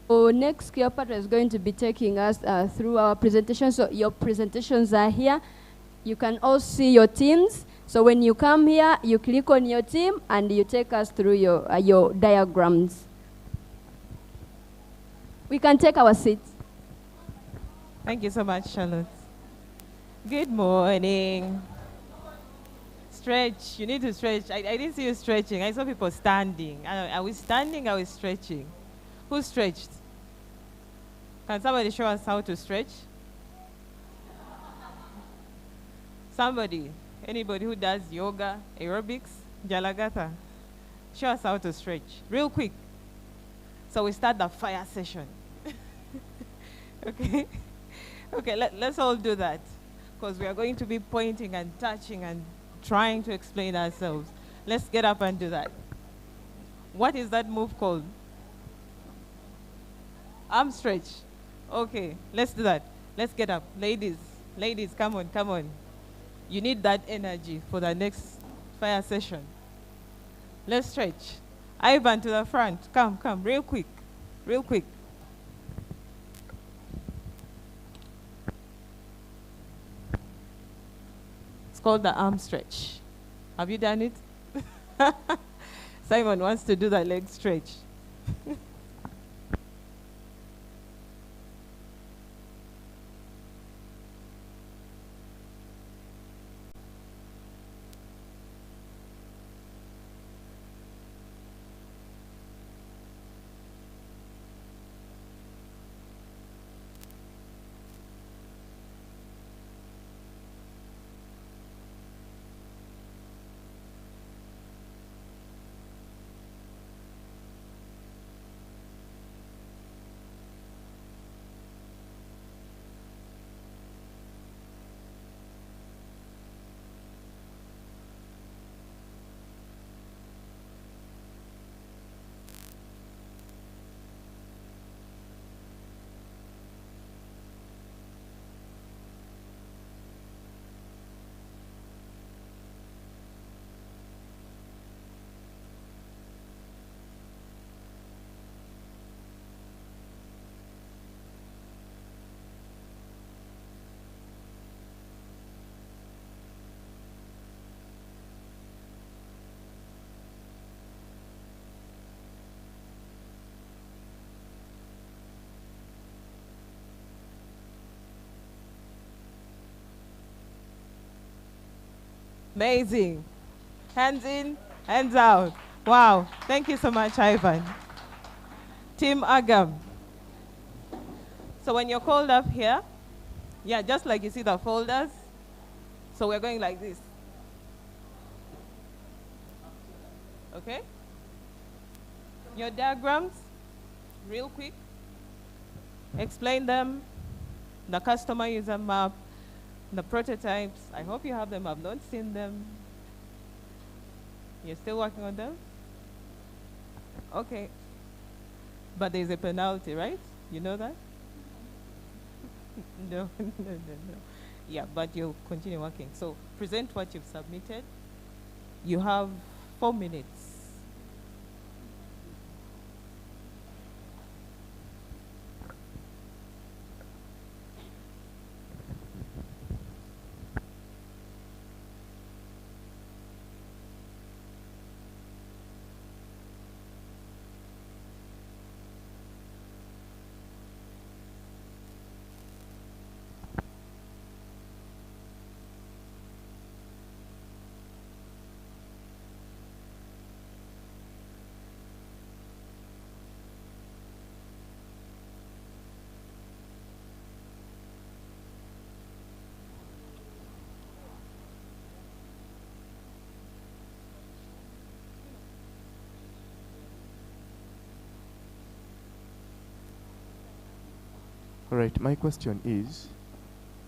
So next, Cleopatra is going to be taking us through our presentation. So your presentations are here. You can all see your teams. So when you come here, you click on your team and you take us through your diagrams. We can take our seats. Thank you so much, Charlotte. Good morning. Stretch. You need to stretch. I didn't see you stretching. I saw people standing. Are we standing? Are we stretching? Who stretched? Can somebody show us how to stretch? Somebody. Anybody who does yoga, aerobics, Jalagata. Show us how to stretch. Real quick. So we start the fire session. Okay? Okay, let's all do that. Because we are going to be pointing and touching and trying to explain ourselves. Let's get up and do that. What is that move called? Arm stretch. Okay, let's do that. Let's get up. Ladies, come on, come on. You need that energy for the next fire session. Let's stretch. Ivan to the front. Come, real quick. Real quick. It's called the arm stretch. Have you done it? Simon wants to do the leg stretch. Amazing. Hands in, hands out. Wow. Thank you so much, Ivan. Team Agam. So when you're called up here, yeah, just like you see the folders. So we're going like this. Okay? Your diagrams, real quick. Explain them. The customer user map. The prototypes, I hope you have them. I've not seen them. You're still working on them? Okay. But there's a penalty, right? You know that? No. Yeah, but you'll continue working. So present what you've submitted. You have 4 minutes. All right, my question is,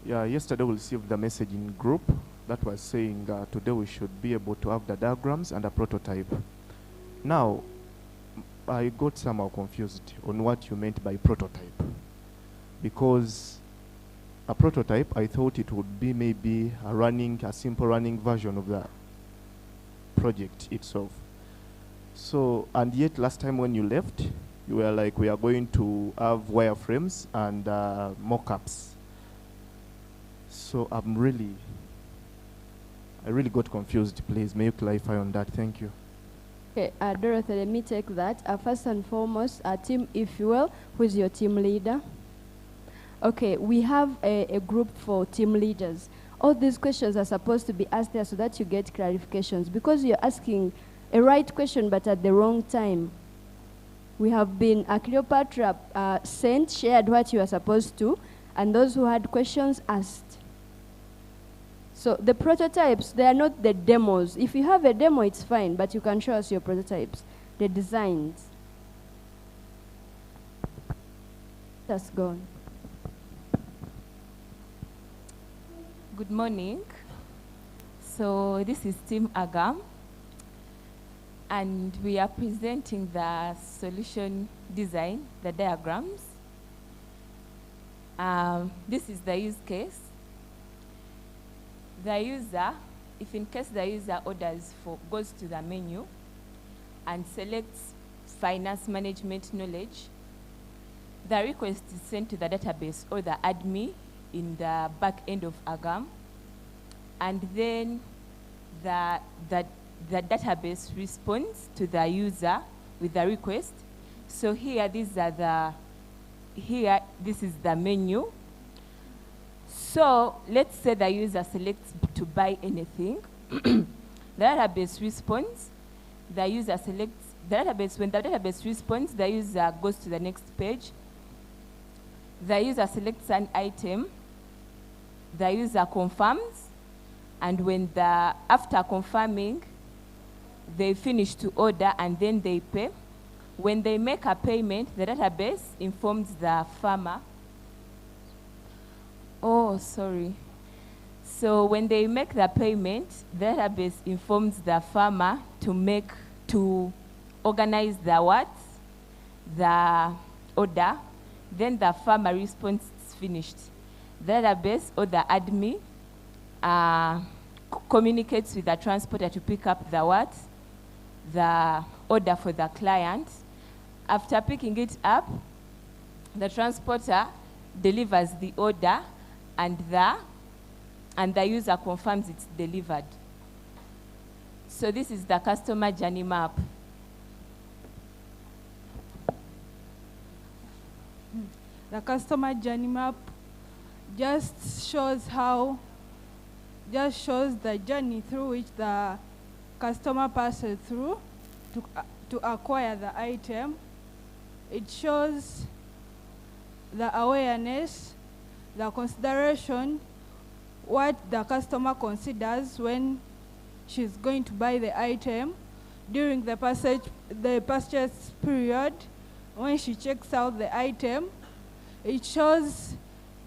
yesterday we received the message in group that was saying today we should be able to have the diagrams and a prototype. Now, I got somehow confused on what you meant by prototype. Because a prototype, I thought it would be maybe a simple running version of the project itself. So, and yet last time when you left, you were like, we are going to have wireframes and mock-ups. So I really got confused. Please, may you clarify on that? Thank you. Okay, Dorothy, let me take that. First and foremost, team, if you will, who is your team leader? Okay, we have a group for team leaders. All these questions are supposed to be asked there so that you get clarifications, because you're asking a right question but at the wrong time. We have been, Cleopatra shared what you are supposed to, and those who had questions asked. So the prototypes, they are not the demos. If you have a demo, it's fine, but you can show us your prototypes, the designs. That's gone. Good morning. So this is Team Agam, and we are presenting the solution design, the diagrams. This is the use case. The user, if in case the user goes to the menu and selects finance management knowledge, the request is sent to the database or the admin in the back end of Agam, and then the database responds to the user with the request. So here, this is the menu. So let's say the user selects to buy anything. The database responds. The user selects the database. When the database responds, the user goes to the next page. The user selects an item. The user confirms, and after confirming, they finish to order and then they pay. When they make a payment, the database informs the farmer. Oh, sorry. So when they make the payment, the database informs the farmer to organize the order. Then the farmer responds, it's finished. The database or the admin communicates with the transporter to pick up the order for the client. After picking it up, the transporter delivers the order, and the user confirms it's delivered. So this is the customer journey map. The customer journey map just shows the journey through which the customer passes through to acquire the item. It shows the awareness, the consideration, what the customer considers when she's going to buy the item during the purchase period, when she checks out the item. It shows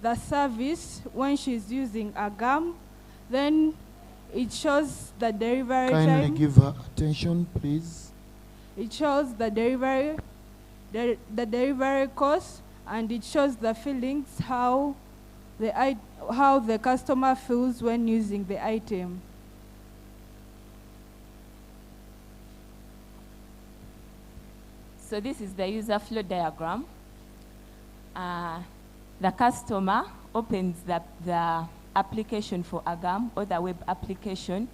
the service when she's using Agam. Then it shows the delivery time. Kindly give her attention, please. It shows the delivery cost, and it shows the feelings, how the customer feels when using the item. So this is the user flow diagram. The customer opens the application for Agam or the web application.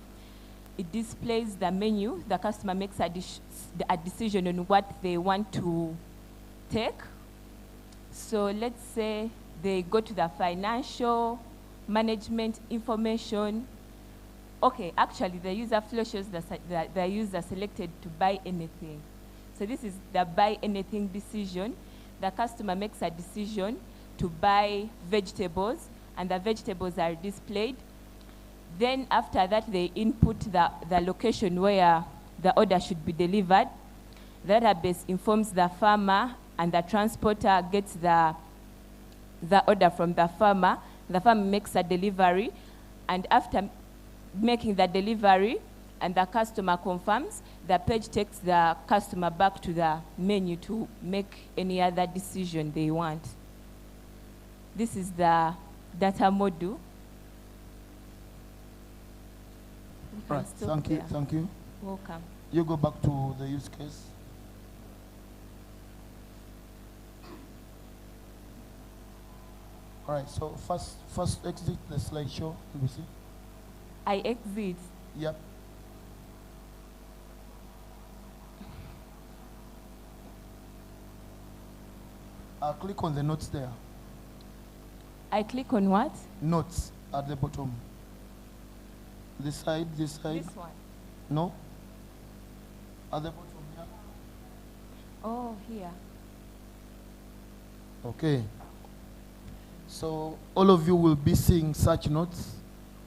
It displays the menu. The customer makes a decision on what they want to take. So let's say they go to the financial management information. Okay, actually the user flow shows the user selected to buy anything. So this is the buy anything decision. The customer makes a decision to buy vegetables, and the vegetables are displayed. Then after that, they input the location where the order should be delivered. The database informs the farmer, and the transporter gets the order from the farmer. The farmer makes a delivery, and after making the delivery and the customer confirms, the page takes the customer back to the menu to make any other decision they want. This is the data module. Right, thank you, thank you. Welcome. You go back to the use case. All right, so first exit the slideshow. Let me see. I exit. Yep. Click on the notes there. I click on what? Notes at the bottom. This side, this side. This one. No? At the bottom, yeah. Oh, here. Okay. So all of you will be seeing such notes.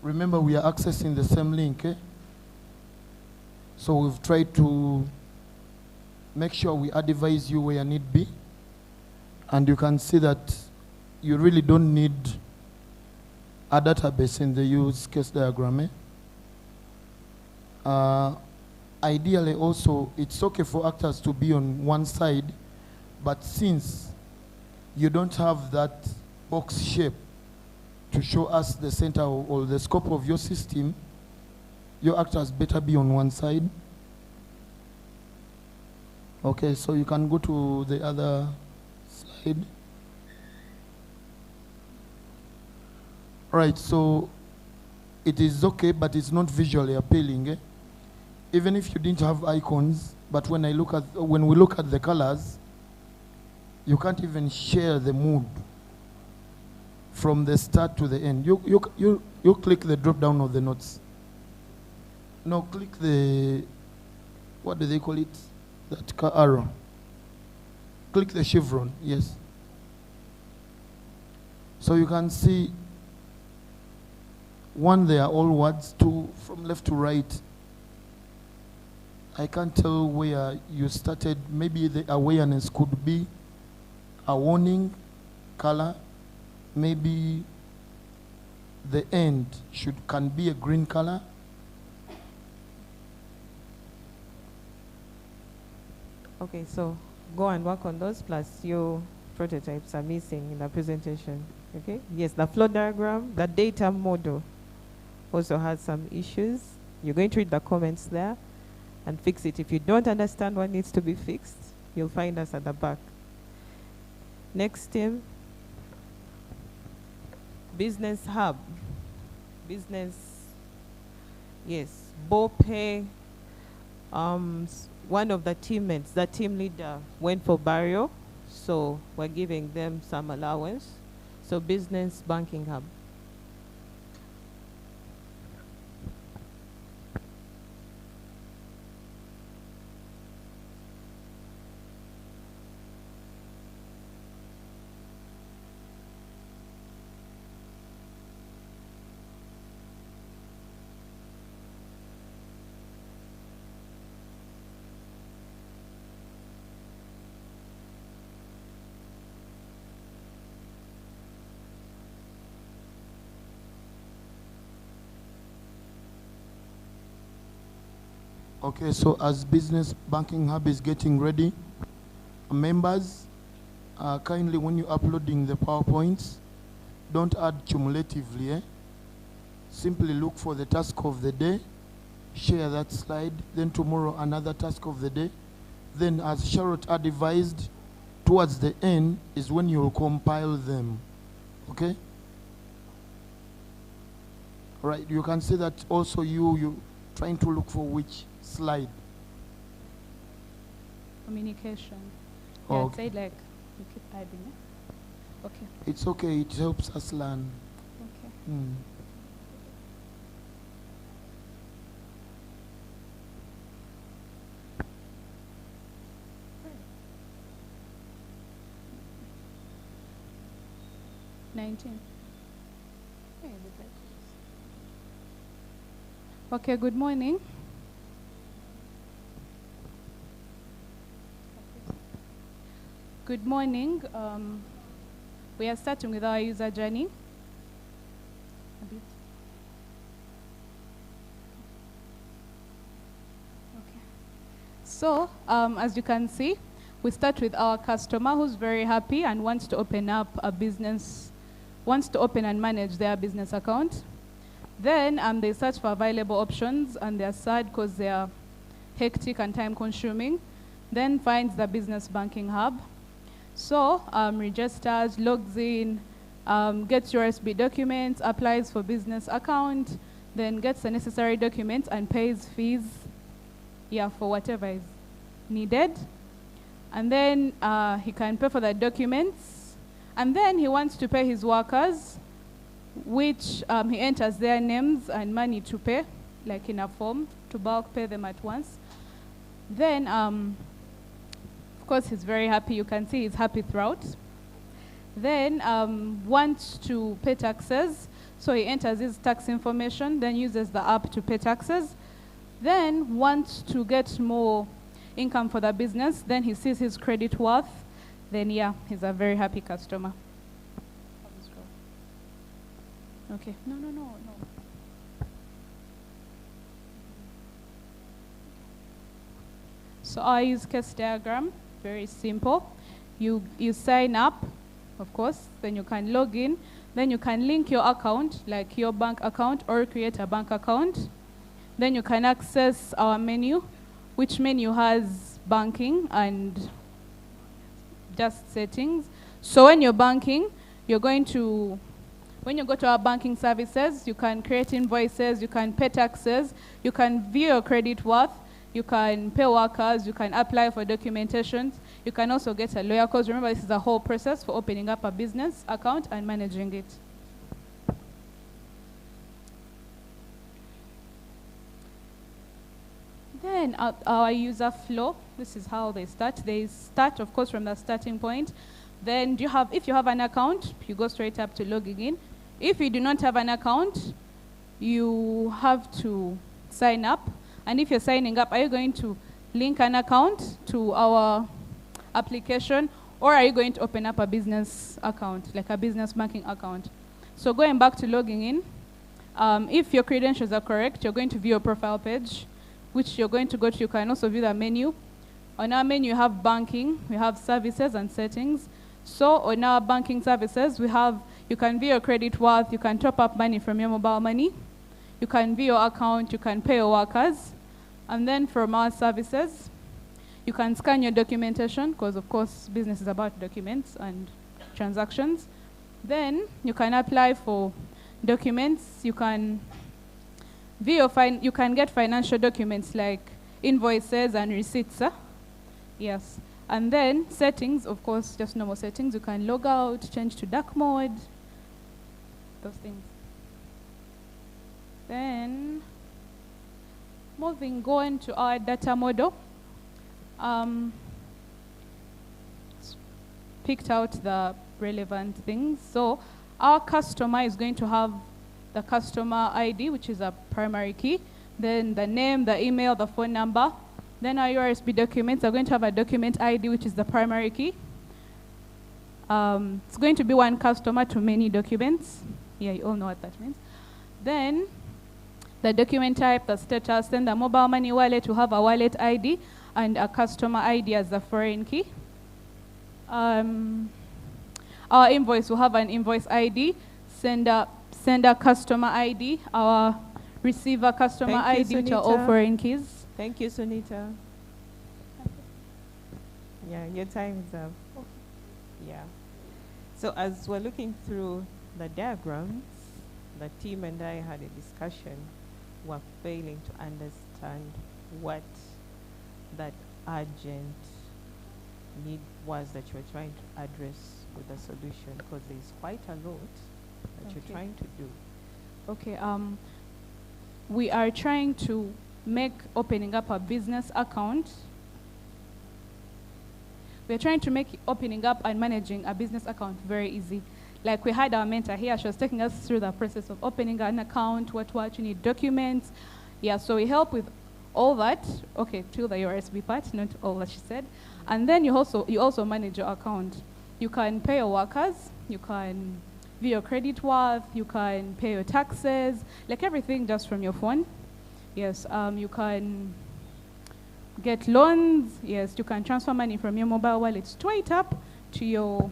Remember, we are accessing the same link. So we've tried to make sure we advise you where need be. And you can see that you really don't need a database in the use case diagram. Ideally also, it's okay for actors to be on one side, but since you don't have that box shape to show us the center or the scope of your system, your actors better be on one side. Okay, so you can go to the other slide. Right, so it is okay, but it's not visually appealing. Even if you didn't have icons, but when we look at the colors, you can't even share the mood from the start to the end. You click the drop down of the notes. No, click the, what do they call it? That arrow. Click the chevron, yes. So you can see, one, they are all words, two, from left to right. I can't tell where you started. Maybe the awareness could be a warning color. Maybe the end can be a green color. Okay, so go and work on those, plus your prototypes are missing in the presentation. Okay, yes, the flow diagram, the data model also has some issues. You're going to read the comments there and fix it. If you don't understand what needs to be fixed, you'll find us at the back. Next team, business hub. Business, yes, Bope, one of the teammates, the team leader, went for burial, so we're giving them some allowance. So business banking hub. Okay, so as Business Banking Hub is getting ready, members, kindly when you're uploading the PowerPoints, don't add cumulatively. Simply look for the task of the day, share that slide, then tomorrow another task of the day. Then as Charlotte advised, towards the end is when you'll compile them, okay? Right, you can see that also you trying to look for which slide. Communication. Oh, Yeah, okay. say like, you keep adding it. Okay. It's okay, it helps us learn. Okay. Mm. Okay, good morning. Good morning. We are starting with our user journey. A bit. Okay. So, as you can see, we start with our customer who's very happy and wants to open up a business, wants to open and manage their business account. Then they search for available options and they're sad because they are hectic and time consuming. Then finds the business banking hub. So registers, logs in, gets USB documents, applies for business account, then gets the necessary documents and pays fees, for whatever is needed. And then he can pay for the documents. And then he wants to pay his workers, which he enters their names and money to pay, like in a form, to bulk pay them at once. Then, of course, he's very happy. You can see he's happy throughout. Then wants to pay taxes. So he enters his tax information, then uses the app to pay taxes. Then wants to get more income for the business. Then he sees his credit worth. Then, he's a very happy customer. Okay. No. So I use case diagram, very simple. You sign up, of course, then you can log in, then you can link your account, like your bank account, or create a bank account. Then you can access our menu, which menu has banking and just settings. So when you're banking, when you go to our banking services, you can create invoices, you can pay taxes, you can view your credit worth, you can pay workers, you can apply for documentations, you can also get a lawyer, because remember this is a whole process for opening up a business account and managing it. Then our user flow, this is how they start. They start, of course, from the starting point. Then if you have an account, you go straight up to logging in. If you do not have an account, you have to sign up. And if you're signing up, are you going to link an account to our application, or are you going to open up a business account, like a business banking account? So going back to logging in, if your credentials are correct, you're going to view your profile page, which you're going to go to. You can also view the menu. On our menu, you have banking, we have services and settings. So on our banking services, you can view your credit worth, you can top up money from your mobile money, you can view your account, you can pay your workers. And then from our services, you can scan your documentation, because of course business is about documents and transactions. Then you can apply for documents, you can you can get financial documents like invoices and receipts. Yes. And then settings, of course, just normal settings. You can log out, change to dark mode, those things. Then moving on to our data model. Picked out the relevant things. So our customer is going to have the customer ID, which is a primary key, then the name, the email, the phone number. Then our USB documents are going to have a document ID, which is the primary key. It's going to be one customer to many documents. Yeah, you all know what that means. Then the document type, the status, then the mobile money wallet will have a wallet ID and a customer ID as the foreign key. Our invoice will have an invoice ID, sender customer ID, our receiver customer ID, which are all foreign keys. Thank you, Sunita. Yeah, your time is up. Yeah. So as we're looking through the diagrams, the team and I had a discussion. We're failing to understand what that urgent need was that you were trying to address with the solution, because there's quite a lot that you're trying to do. Okay. We are trying to make opening up a business account. We're trying to make opening up and managing a business account very easy. Like we had our mentor here, she was taking us through the process of opening an account, what you need, documents. Yeah, so we help with all that. Okay, till the USB part, not all that she said. And then you also manage your account. You can pay your workers, you can view your credit worth, you can pay your taxes, like everything just from your phone. Yes, you can get loans. Yes, you can transfer money from your mobile wallet straight up to your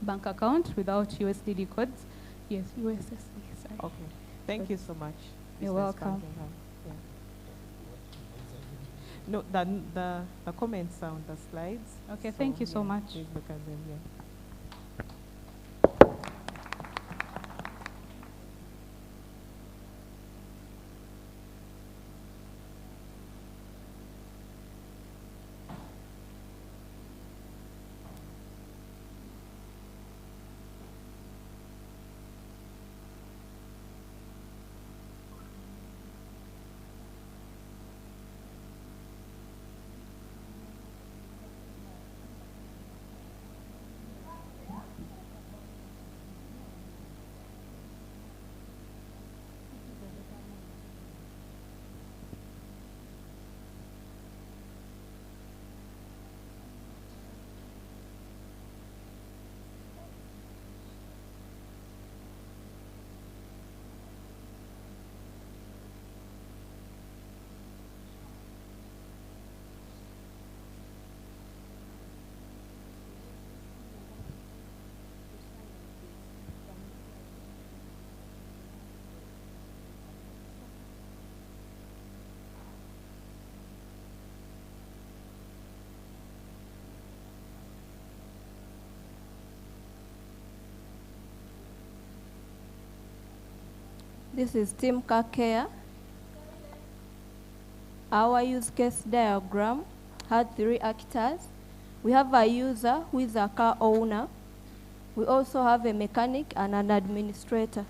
bank account without USDD codes. Yes, USSD, sorry. Okay, thank you so much. You're welcome. Yeah. No, the comments are on the slides. Okay, thank you so much. Please look at them, yeah. This is Team Car Care. Our use case diagram had 3 actors. We have a user who is a car owner. We also have a mechanic and an administrator.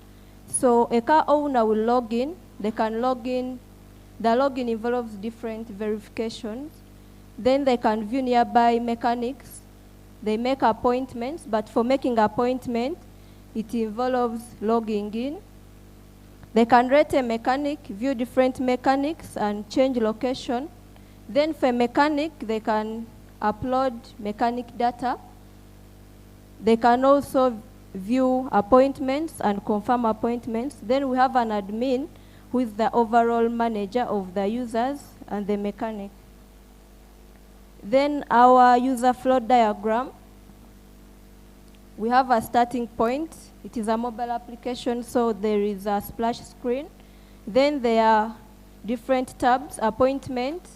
So a car owner will log in. They can log in. The login involves different verifications. Then they can view nearby mechanics. They make appointments, but for making appointment, it involves logging in. They can rate a mechanic, view different mechanics, and change location. Then for a mechanic, they can upload mechanic data. They can also view appointments and confirm appointments. Then we have an admin, who is the overall manager of the users and the mechanic. Then our user flow diagram. We have a starting point. It is a mobile application, so there is a splash screen. Then there are different tabs: appointment,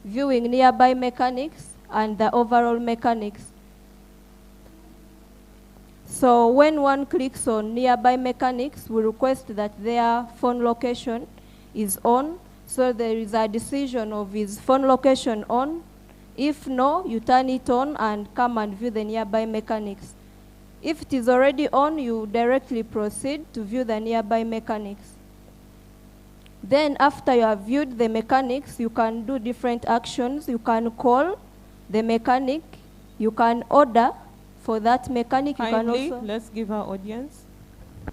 viewing nearby mechanics, and the overall mechanics. So when one clicks on nearby mechanics, we request that their phone location is on. So there is a decision of is phone location on. If no, you turn it on and come and view the nearby mechanics. If it is already on, you directly proceed to view the nearby mechanics. Then after you have viewed the mechanics, you can do different actions. You can call the mechanic. You can order for that mechanic. Kindly, you can also, let's give our audience.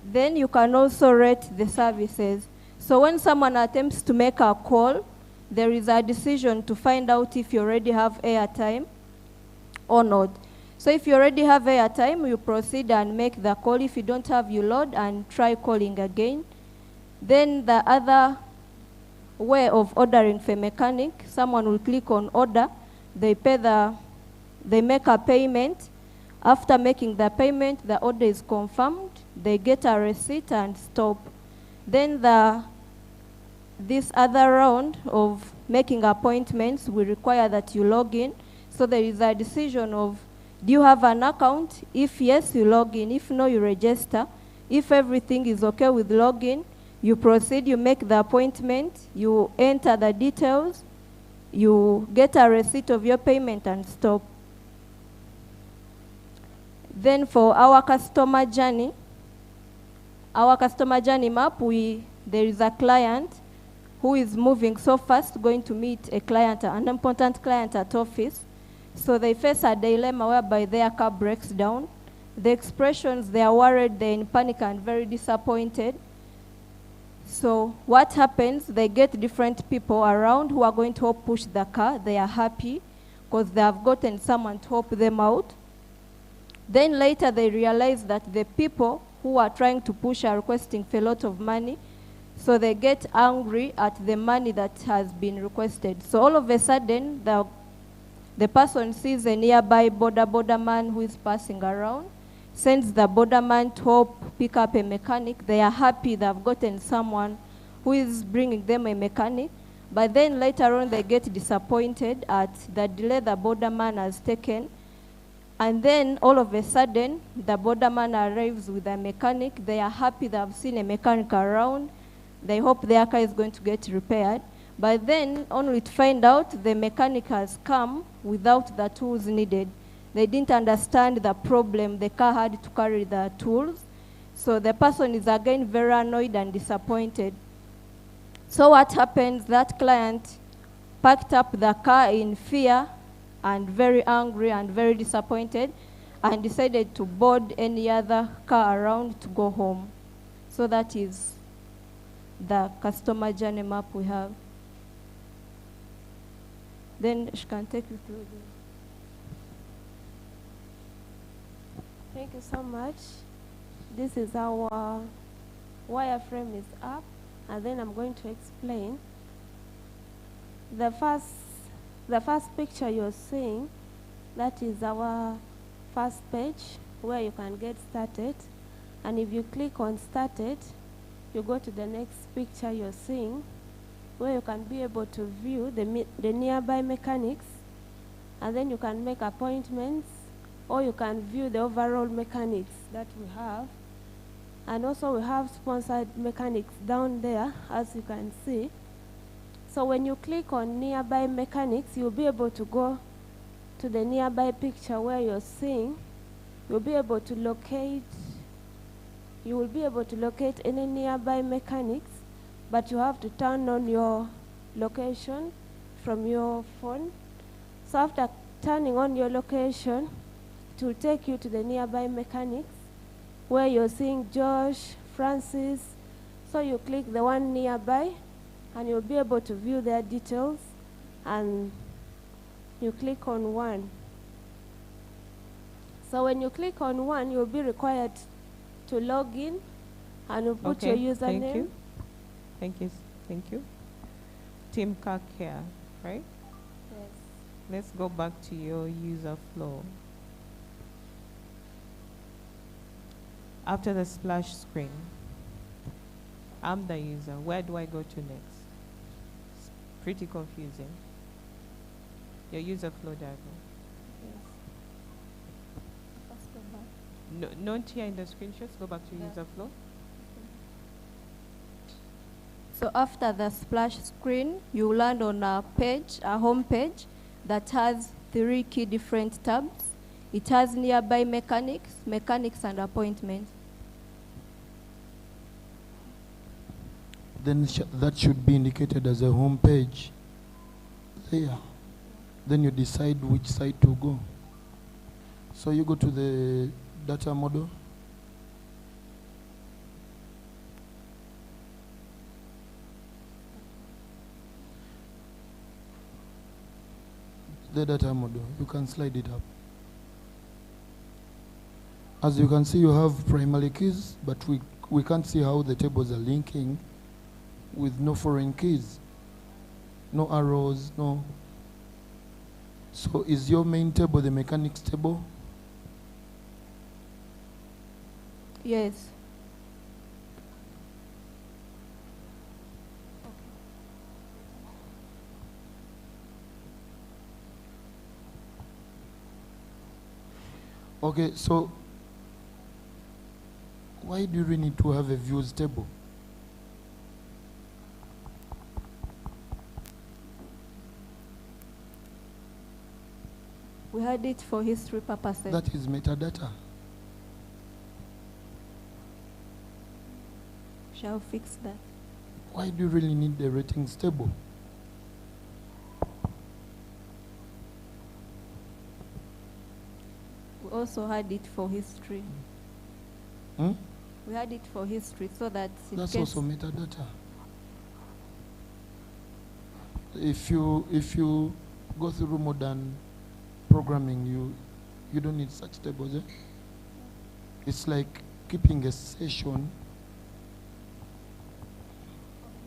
Then you can also rate the services. So when someone attempts to make a call, there is a decision to find out if you already have airtime or not. So if you already have airtime, you proceed and make the call. If you don't have, you load and try calling again. Then the other way of ordering for a mechanic, someone will click on order. They make a payment. After making the payment, the order is confirmed. They get a receipt and stop. Then this other round of making appointments will require that you log in. So there is a decision of, do you have an account? If yes, you log in. If no, you register. If everything is okay with login, you proceed, you make the appointment, you enter the details, you get a receipt of your payment and stop. Then for our customer journey map, there is a client who is moving so fast, going to meet a client, an important client at office. So they face a dilemma whereby their car breaks down. The expressions, they are worried, they're in panic and very disappointed. So what happens, they get different people around who are going to help push the car. They are happy because they have gotten someone to help them out. Then later they realize that the people who are trying to push are requesting for a lot of money. So they get angry at the money that has been requested. So all of a sudden, the person sees a nearby border man who is passing around, sends the border man to help pick up a mechanic. They are happy they have gotten someone who is bringing them a mechanic. But then later on, they get disappointed at the delay the border man has taken. And then all of a sudden, the border man arrives with a mechanic. They are happy they have seen a mechanic around. They hope their car is going to get repaired. But then, only to find out the mechanic has come without the tools needed. They didn't understand the problem. The car had to carry the tools. So the person is again very annoyed and disappointed. So what happens, that client packed up the car in fear and very angry and very disappointed and decided to board any other car around to go home. So that is the customer journey map we have. Then she can take you through this. Thank you so much. This is our wireframe is up, and then I'm going to explain. The first picture you're seeing, that is our first page where you can get started. And if you click on started, you go to the next picture you're seeing, where you can be able to view the nearby mechanics, and then you can make appointments, or you can view the overall mechanics that we have. And also we have sponsored mechanics down there, as you can see. So when you click on nearby mechanics, you'll be able to go to the nearby picture where you're seeing. You'll be able to locate, you will be able to locate any nearby mechanics, but you have to turn on your location from your phone. So after turning on your location, it will take you to the nearby mechanics where you're seeing Josh, Francis. So you click the one nearby and you'll be able to view their details, and you click on one. So when you click on one, you'll be required to log in and you'll put your username. Thank you. Thank you. Thank you. Team Kak here, right? Yes. Let's go back to your user flow. After the splash screen, I'm the user. Where do I go to next? It's pretty confusing. Your user flow diagram. No, not here in the screenshots. Go back to user flow. So after the splash screen, you land on a page, a home page that has 3 key different tabs. It has nearby mechanics, mechanics and appointments. Then that should be indicated as a home page. There. Then you decide which side to go. So you go to the data model. The data model, you can slide it up. As you can see, you have primary keys, but we can't see how the tables are linking with no foreign keys, no arrows, no. So is your main table the mechanics table? Yes. Okay, so why do we need to have a views table? We had it for history purposes. That is metadata. Shall fix that. Why do you really need the ratings table? We also had it for history. Hmm? We had it for history so that That's also metadata. If you go through modern programming, you don't need such tables. Eh? It's like keeping a session.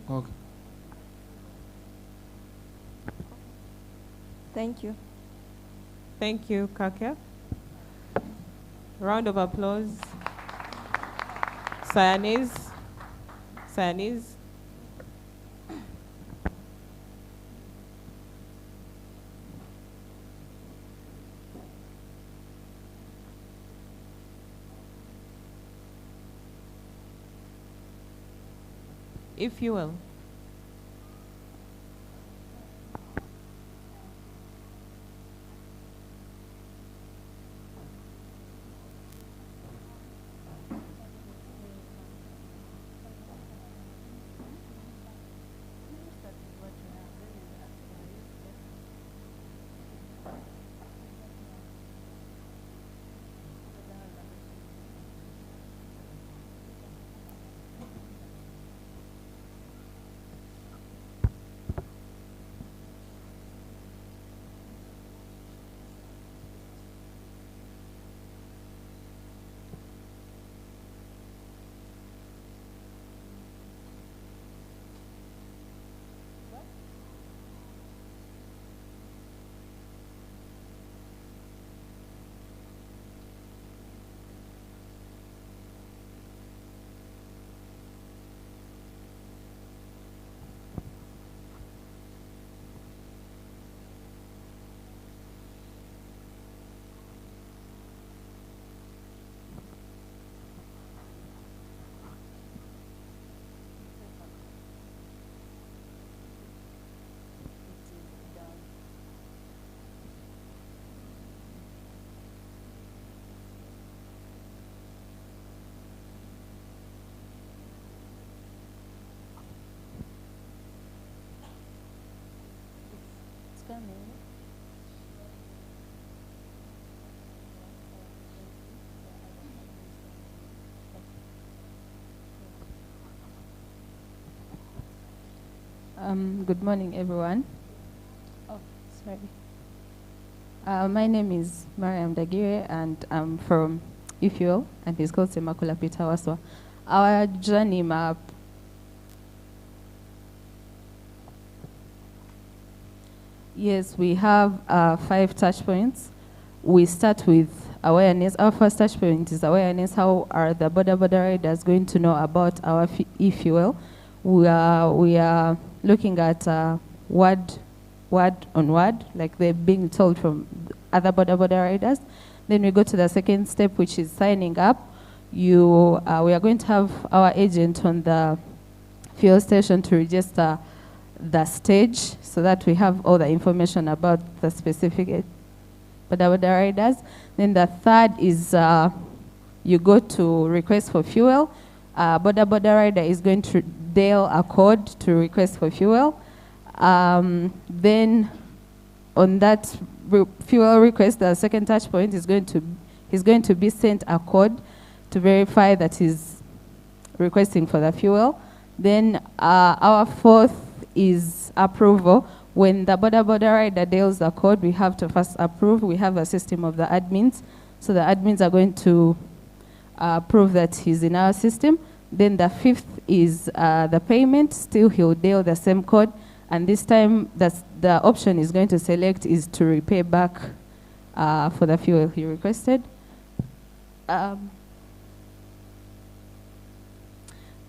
Okay. Thank you. Thank you, Kakia. Round of applause. Cyanese. Cyanese. If you will. Good morning, everyone. Oh, sorry. My name is Mariam Dagire, and I'm from eFuel, and he's called Semakula Peter Waswa. Our journey map. Yes, we have 5 touch points. We start with awareness. Our first touch point is awareness. How are the border riders going to know about our eFuel? We are looking at word on word, like they're being told from other border riders. Then we go to the second step, which is signing up. We are going to have our agent on the fuel station to register the stage, so that we have all the information about the specific border riders. Then the third is you go to request for fuel. Border rider is going to dial a code to request for fuel. Then on that fuel request, the second touch point is going to be sent a code to verify that he's requesting for the fuel. Then our fourth is approval. When the border rider dials the code, we have to first approve. We have a system of the admins, so the admins are going to prove that he's in our system. Then the fifth is the payment. Still, he'll dial the same code, and this time the option is going to select is to repay back for the fuel he requested.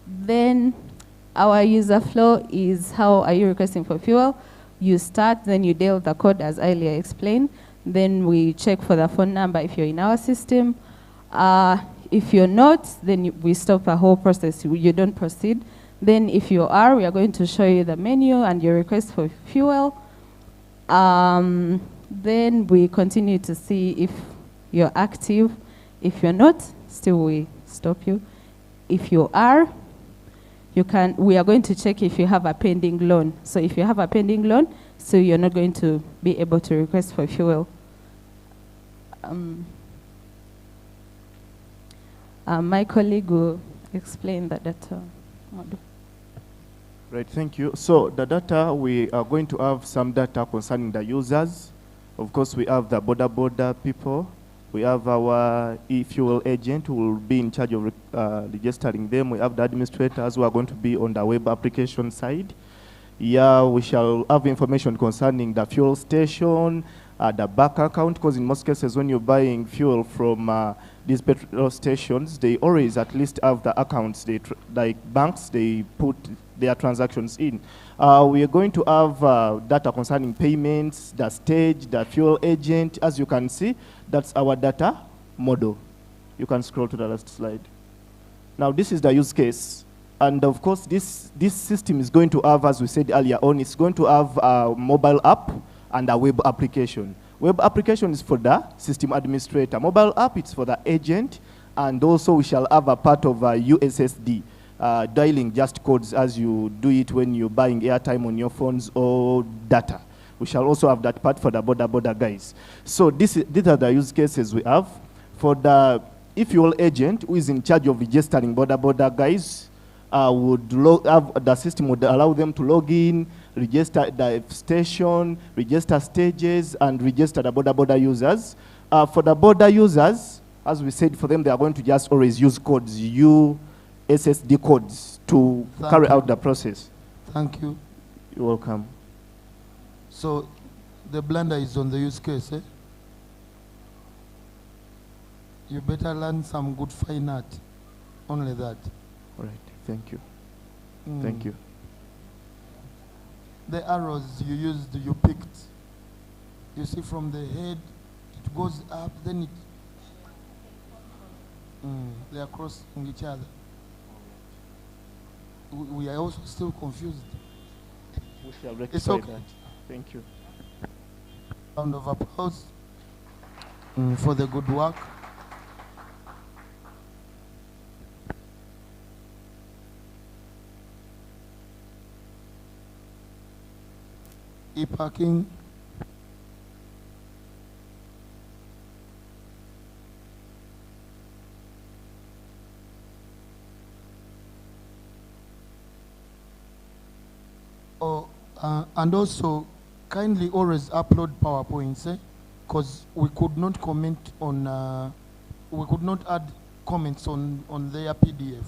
Then our user flow is how are you requesting for fuel. You start, then you dial the code as earlier explained. Then we check for the phone number if you're in our system. If you're not, then we stop the whole process. You don't proceed. Then if you are, we are going to show you the menu and your request for fuel. Then we continue to see if you're active. If you're not, still we stop you. If you are, we are going to check if you have a pending loan. So if you have a pending loan, so you're not going to be able to request for fuel. My colleague will explain the data model. Right, thank you. So the data, we are going to have some data concerning the users. Of course, we have the border people. We have our e-fuel agent who will be in charge of registering them. We have the administrators who are going to be on the web application side. Yeah, we shall have information concerning the fuel station, the bank account, because in most cases when you're buying fuel from these petrol stations, they always at least have the accounts, like banks, they put their transactions in. We are going to have data concerning payments, the stage, the fuel agent. As you can see, that's our data model. You can scroll to the last slide. Now this is the use case. And of course, this system is going to have, as we said earlier on, it's going to have a mobile app and a web application. Web application is for the system administrator. Mobile app, it's for the agent. And also we shall have a part of USSD, dialing just codes as you do it when you're buying airtime on your phones or data. We shall also have that part for the border guys. So these are the use cases we have. For the e-fuel agent, who is in charge of registering border guys, the system would allow them to log in, register the station, register stages, and register the border users. For the border users, as we said, for them, they are going to just always use codes, USSD codes, to carry out the process. Thank you. You're welcome. So the blender is on the use case, eh? You better learn some good fine art. Only that. All right. Thank you. Thank you. The arrows you used, you picked. You see from the head, it goes up, then it... they are crossing each other. We are also still confused. We shall rectify It's okay. that. Thank you. Round of applause for the good work. E-parking, And also, kindly always upload PowerPoints, because we could not comment on, we could not add comments on their PDF.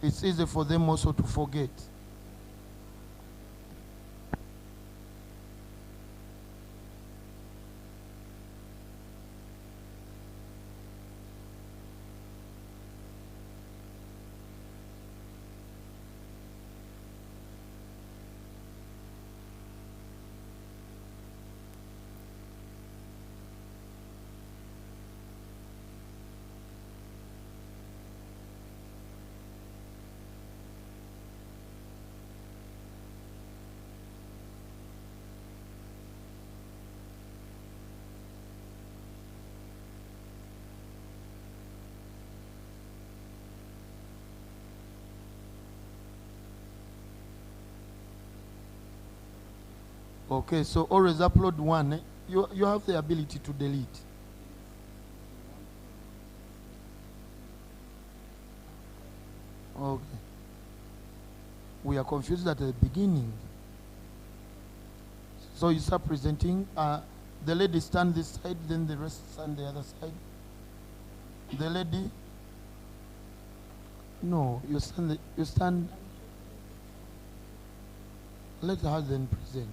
It's easy for them also to forget. Okay, so always upload one. You have the ability to delete. Okay. We are confused at the beginning. So you start presenting. The lady stand this side, then the rest stand the other side. The lady. No, you stand. You stand. Let her then present.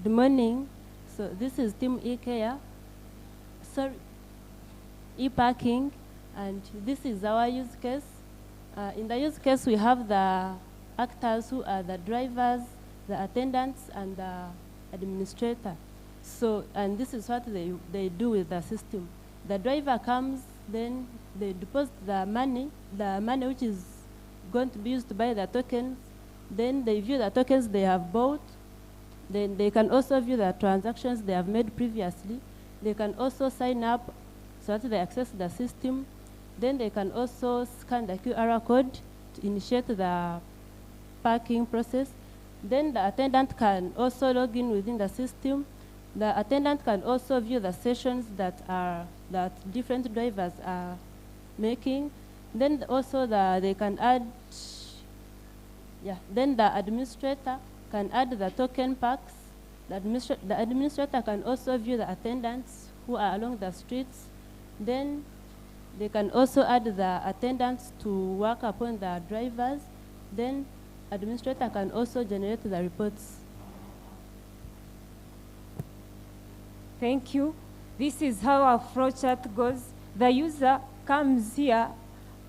Good morning. So this is Team eCare. Sorry, e-parking, and this is our use case. In the use case, we have the actors who are the drivers, the attendants, and the administrator. So, and this is what they do with the system. The driver comes, then they deposit the money which is going to be used to buy the tokens. Then they view the tokens they have bought. Then they can also view the transactions they have made previously. They can also sign up so that they access the system. Then they can also scan the QR code to initiate the parking process. Then the attendant can also log in within the system. The attendant can also view the sessions that different drivers are making. Then also they can add, then the administrator can add the token packs. The administrator can also view the attendants who are along the streets. Then they can also add the attendants to work upon the drivers. Then administrator can also generate the reports. Thank you. This is how our flowchart goes. The user comes here.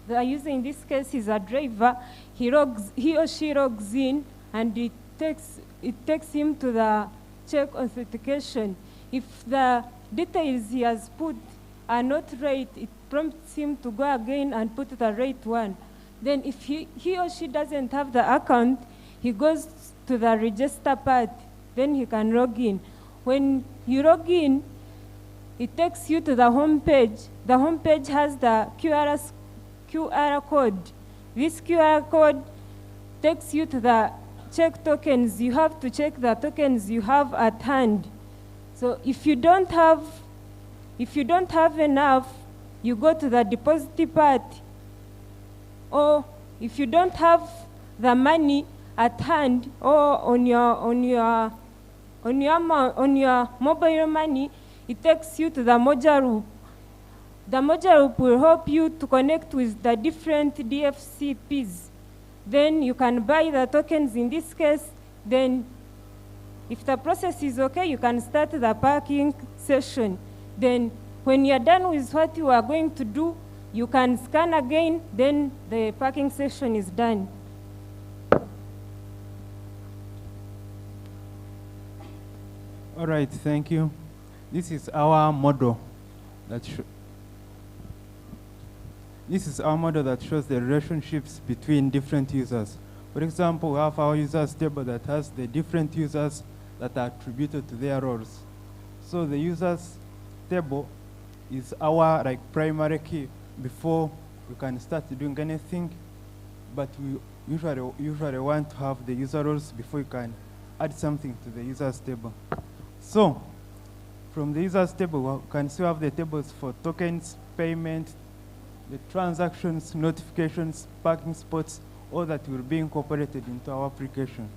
The user in this case is a driver. He or she logs in, and it takes him to the check authentication. If the details he has put are not right, it prompts him to go again and put the right one. Then if he or she doesn't have the account, he goes to the register part. Then he can log in. When you log in, it takes you to the home page. The home page has the QR code. This QR code takes you to the check tokens. You have to check the tokens you have at hand. So if you don't have enough, you go to the deposit part. Or if you don't have the money at hand or on your mobile money, it takes you to the Moja Loop. The Moja Loop will help you to connect with the different DFCPs. Then you can buy the tokens in this case. Then if the process is okay, you can start the parking session. Then when you're done with what you are going to do, you can scan again, then the parking session is done. All right, thank you. This is our model that shows the relationships between different users. For example, we have our users table that has the different users that are attributed to their roles. So the users table is our primary key before we can start doing anything, but we usually want to have the user roles before you can add something to the users table. So, from the users table, we can still have the tables for tokens, payment, the transactions, notifications, parking spots, all that will be incorporated into our application.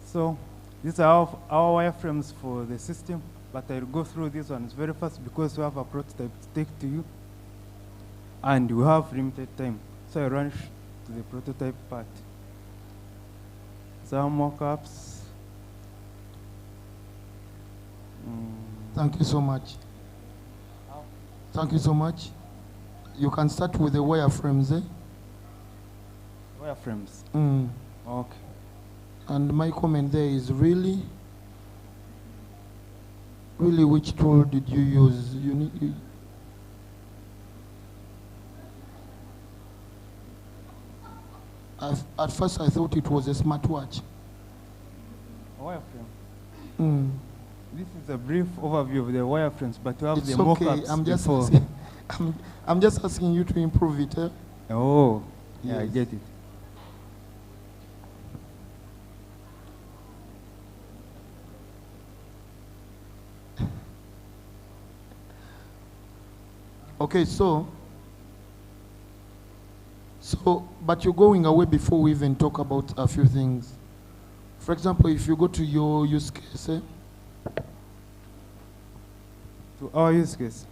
So, these are our wireframes for the system, but I'll go through these ones very fast because we have a prototype to take to you, and we have limited time. So I run to the prototype part. Some mockups. Thank you so much. Thank you so much. You can start with the wireframes, eh? Wireframes. Okay. And my comment there is really which tool did you use? At first I thought it was a smartwatch. A wireframe. This is a brief overview of the wireframes, but you have it's the mockups I'm just before. asking, I'm just asking you to improve it. Eh? Oh, yeah, yes. I get it. Okay, but you're going away before we even talk about a few things. For example, if you go to your use case, eh? To our use case.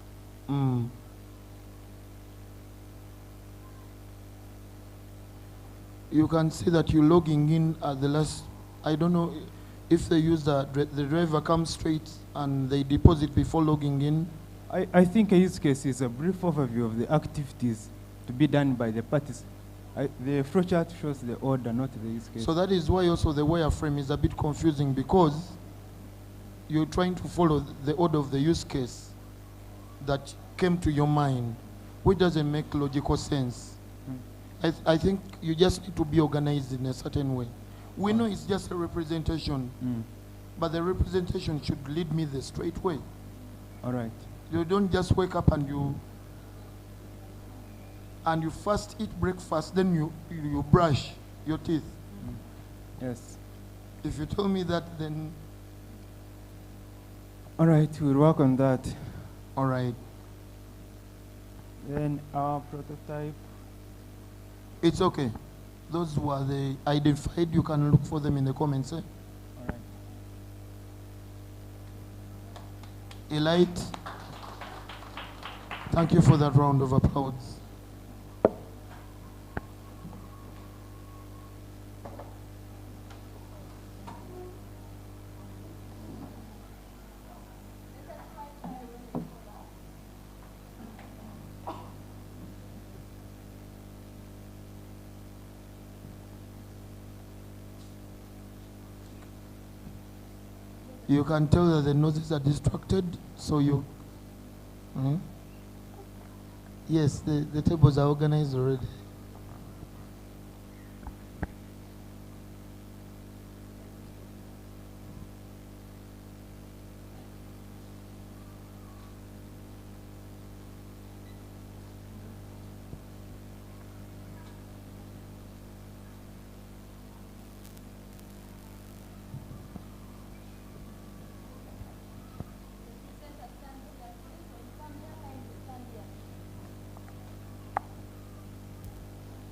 You can see that you're logging in at the last, I don't know if the user, the driver comes straight and they deposit before logging in. I think a use case is a brief overview of the activities to be done by the parties. The flowchart shows the order, not the use case. So that is why also the wireframe is a bit confusing, because you're trying to follow the order of the use case that came to your mind, which doesn't make logical sense. I think you just need to be organized in a certain way. We know it's just a representation, but the representation should lead me the straight way. All right. You don't just wake up and you first eat breakfast, then you brush your teeth. Yes. If you tell me that, then... All right, we'll work on that. All right. Then our prototype. It's okay. Those who are the identified, you can look for them in the comments. Eh? All right. Elite, thank you for that round of applause. You can tell that the noses are distracted, so you... Yes, the tables are organized already.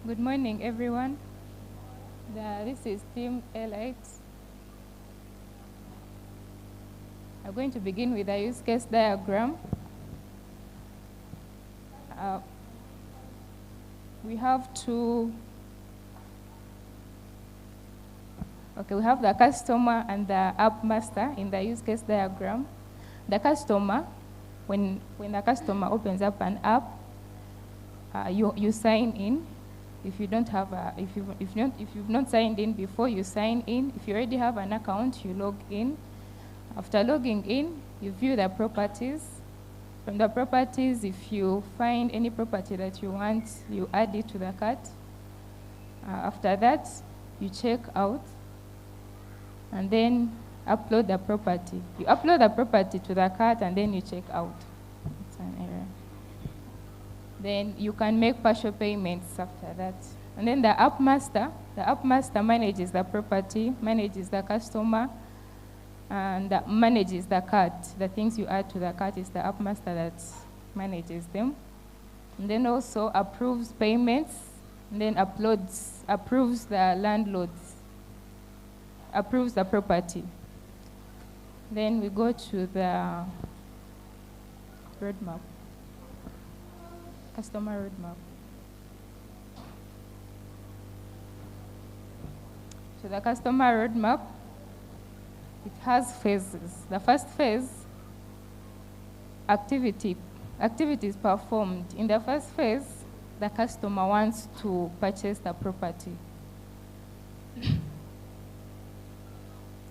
Good morning, everyone. This is Team L8. I'm going to begin with a use case diagram. We have we have the customer and the app master in the use case diagram. The customer, when the customer opens up an app, you sign in. If you don't have if you've not signed in before, you sign in. If you already have an account, you log in. After logging in, you view the properties. From the properties, if you find any property that you want, you add it to the cart. After that, you check out, and then upload the property. You upload the property to the cart, and then you check out. It's an error. Then you can make partial payments after that. And then the app master manages the property, manages the customer, and that manages the cart. The things you add to the cart is the app master that manages them. And then also approves payments, and then approves the landlords, approves the property. Then we go to the roadmap, customer roadmap. So the customer roadmap, it has phases. The first phase, activities performed. In the first phase, the customer wants to purchase the property.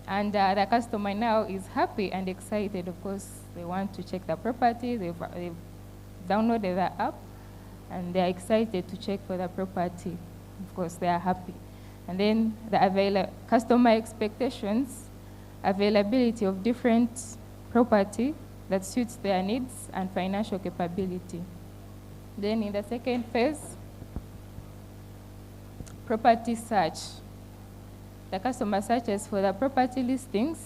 And the customer now is happy and excited. Of course, they want to check the property. They've downloaded the app, and they're excited to check for the property. Of course, they are happy. And then the customer expectations, availability of different property that suits their needs and financial capability. Then in the second phase, property search. The customer searches for the property listings.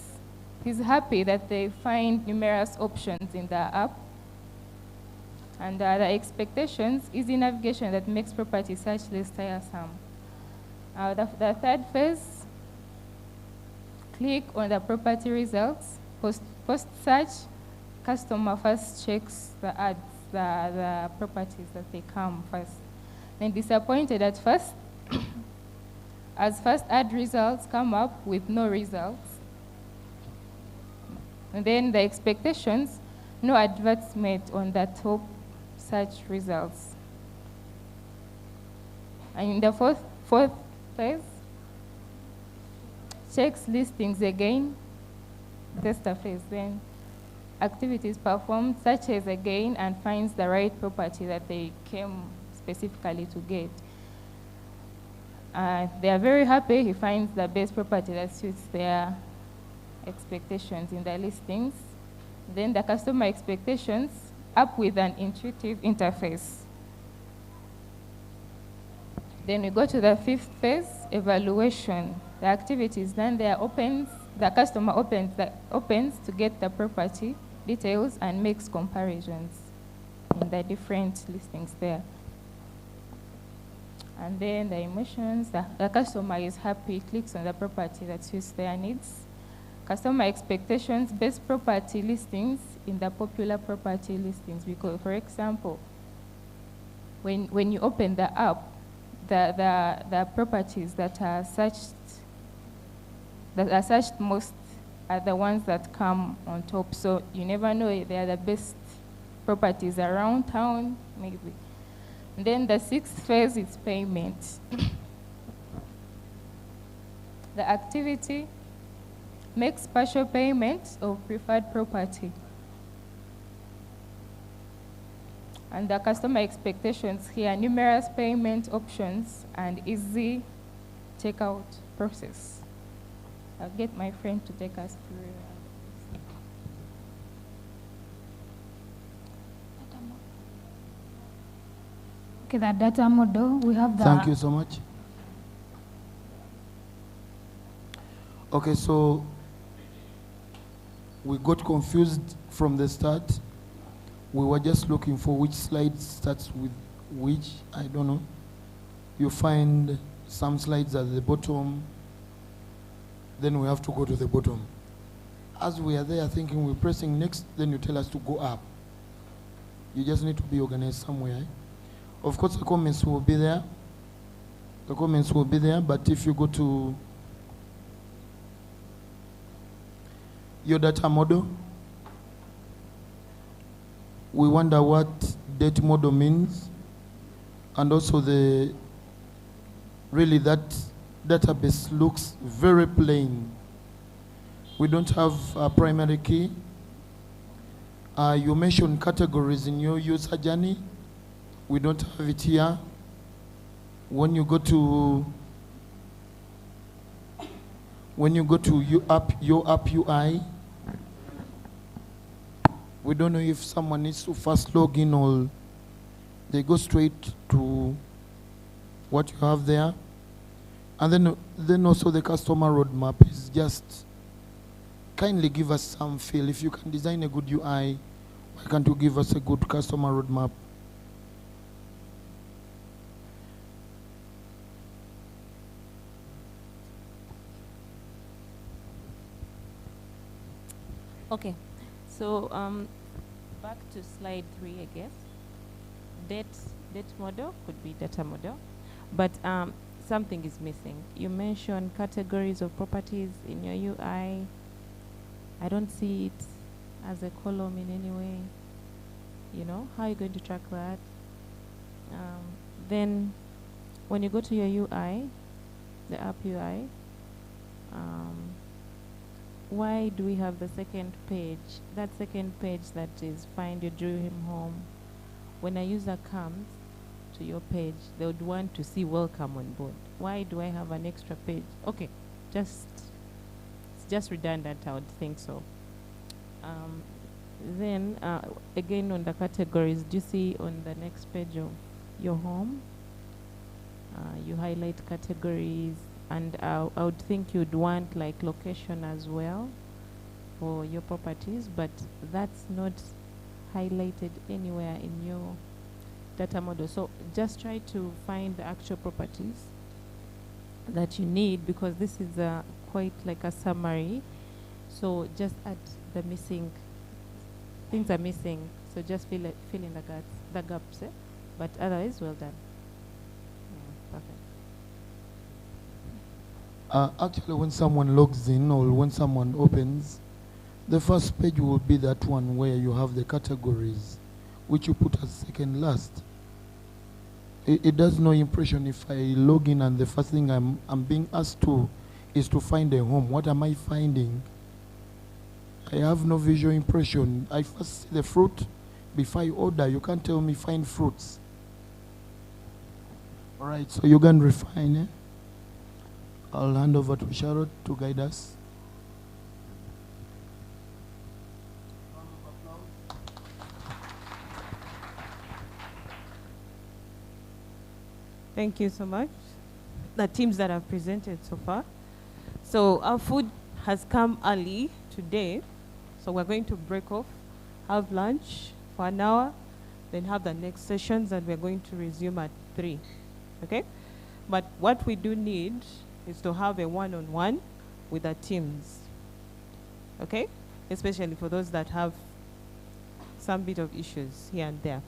He's happy that they find numerous options in the app. And the expectations, easy navigation that makes property search less tiresome. The third phase, click on the property results. Post-search, customer first checks the ads, the properties that they come first. Then disappointed at first, as first ad results come up with no results. And then the expectations, no advertisement on the top search results. And in the fourth phase, checks listings again, tester phase. Then activities performed, searches again, and finds the right property that they came specifically to get. They are very happy. He finds the best property that suits their expectations in the listings. Then the customer expectations, up with an intuitive interface. Then we go to the fifth phase, evaluation. The activity is done there, the customer opens to get the property details and makes comparisons in the different listings there. And then the emotions, the customer is happy, clicks on the property that suits their needs. Customer expectations, best property listings in the popular property listings. Because, for example, when you open the app, the properties that are searched most are the ones that come on top. So you never know if they are the best properties around town, maybe. And then the sixth phase is payment. The activity makes partial payments of preferred property. And the customer expectations here, numerous payment options and easy checkout process. I'll get my friend to take us through. Okay, the data model, we have the... Thank you so much. Okay, so we got confused from the start. We were just looking for which slide starts with which, I don't know. You find some slides at the bottom, then we have to go to the bottom. As we are there thinking we're pressing next, then you tell us to go up. You just need to be organized somewhere. Of course, the comments will be there. The comments will be there, but if you go to your data model, we wonder what data model means, and also really that database looks very plain. We don't have a primary key. You mentioned categories in your user journey. We don't have it here. When you go to your app UI, we don't know if someone needs to first log in or they go straight to what you have there. And then also the customer roadmap is just kindly give us some feel. If you can design a good UI, why can't you give us a good customer roadmap? Okay, so back to slide 3, I guess. Date model could be data model, but something is missing. You mentioned categories of properties in your UI. I don't see it as a column in any way. You know, how are you going to track that? Then when you go to your UI, the app UI, why do we have the second page? That second page that is find your dream home. When a user comes to your page, they would want to see welcome on board. Why do I have an extra page? Okay, it's just redundant, I would think so. Then again on the categories, do you see on the next page of your home, you highlight categories, and I would think you'd want like location as well for your properties, but that's not highlighted anywhere in your data model. So just try to find the actual properties that you need, because this is quite like a summary. So just add the missing things are missing. So just fill in the gaps. But otherwise, well done. Yeah, perfect. Actually, when someone logs in or when someone opens, the first page will be that one where you have the categories, which you put as second last. It does no impression if I log in and the first thing I'm being asked to is to find a home. What am I finding? I have no visual impression. I first see the fruit before I order. You can't tell me find fruits. All right, so you can refine it. I'll hand over to Charlotte to guide us. Thank you so much, the teams that have presented so far. So our food has come early today, so we're going to break off, have lunch for an hour, then have the next sessions, and we're going to resume at 3, okay? But what we do need is to have a one-on-one with the teams, okay? Especially for those that have some bit of issues here and there.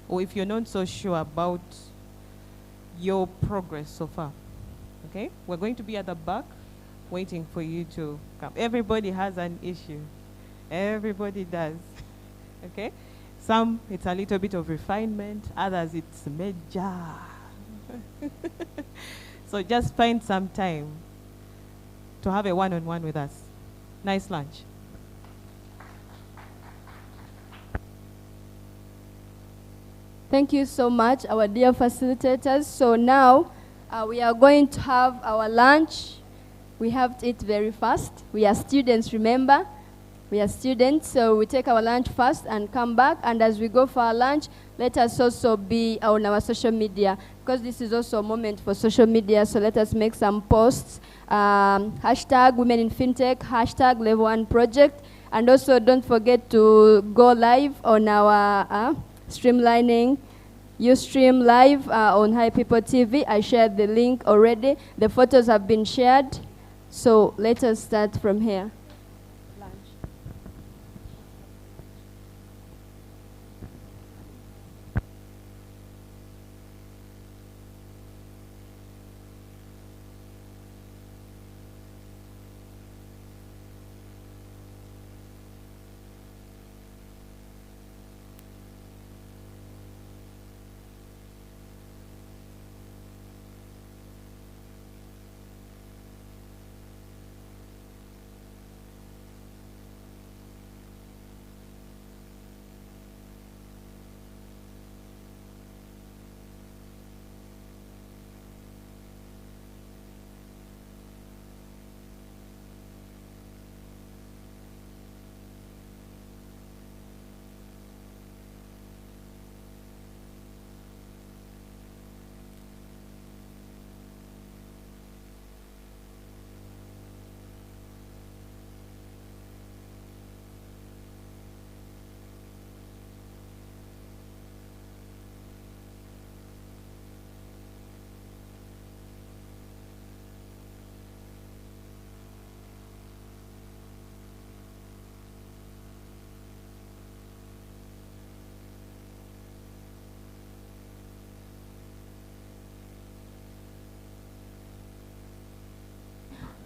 Or if you're not so sure about your progress so far, okay? We're going to be at the back waiting for you to come. Everybody has an issue. Everybody does, okay? Some, it's a little bit of refinement. Others, it's major. So just find some time to have a one-on-one with us. Nice lunch. Thank you so much, our dear facilitators. So now we are going to have our lunch. We have to eat very fast. We are students, remember? We are students, so we take our lunch first and come back. And as we go for our lunch, let us also be on our social media, because this is also a moment for social media. So let us make some posts. Hashtag Women in FinTech, hashtag Level 1 Project. And also don't forget to go live on our streamlining. You stream live on HiPipo TV. I shared the link already. The photos have been shared. So let us start from here.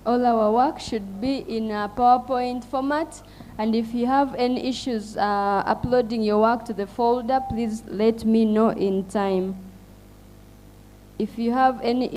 All our work should be in a PowerPoint format. And if you have any issues uploading your work to the folder, please let me know in time. If you have any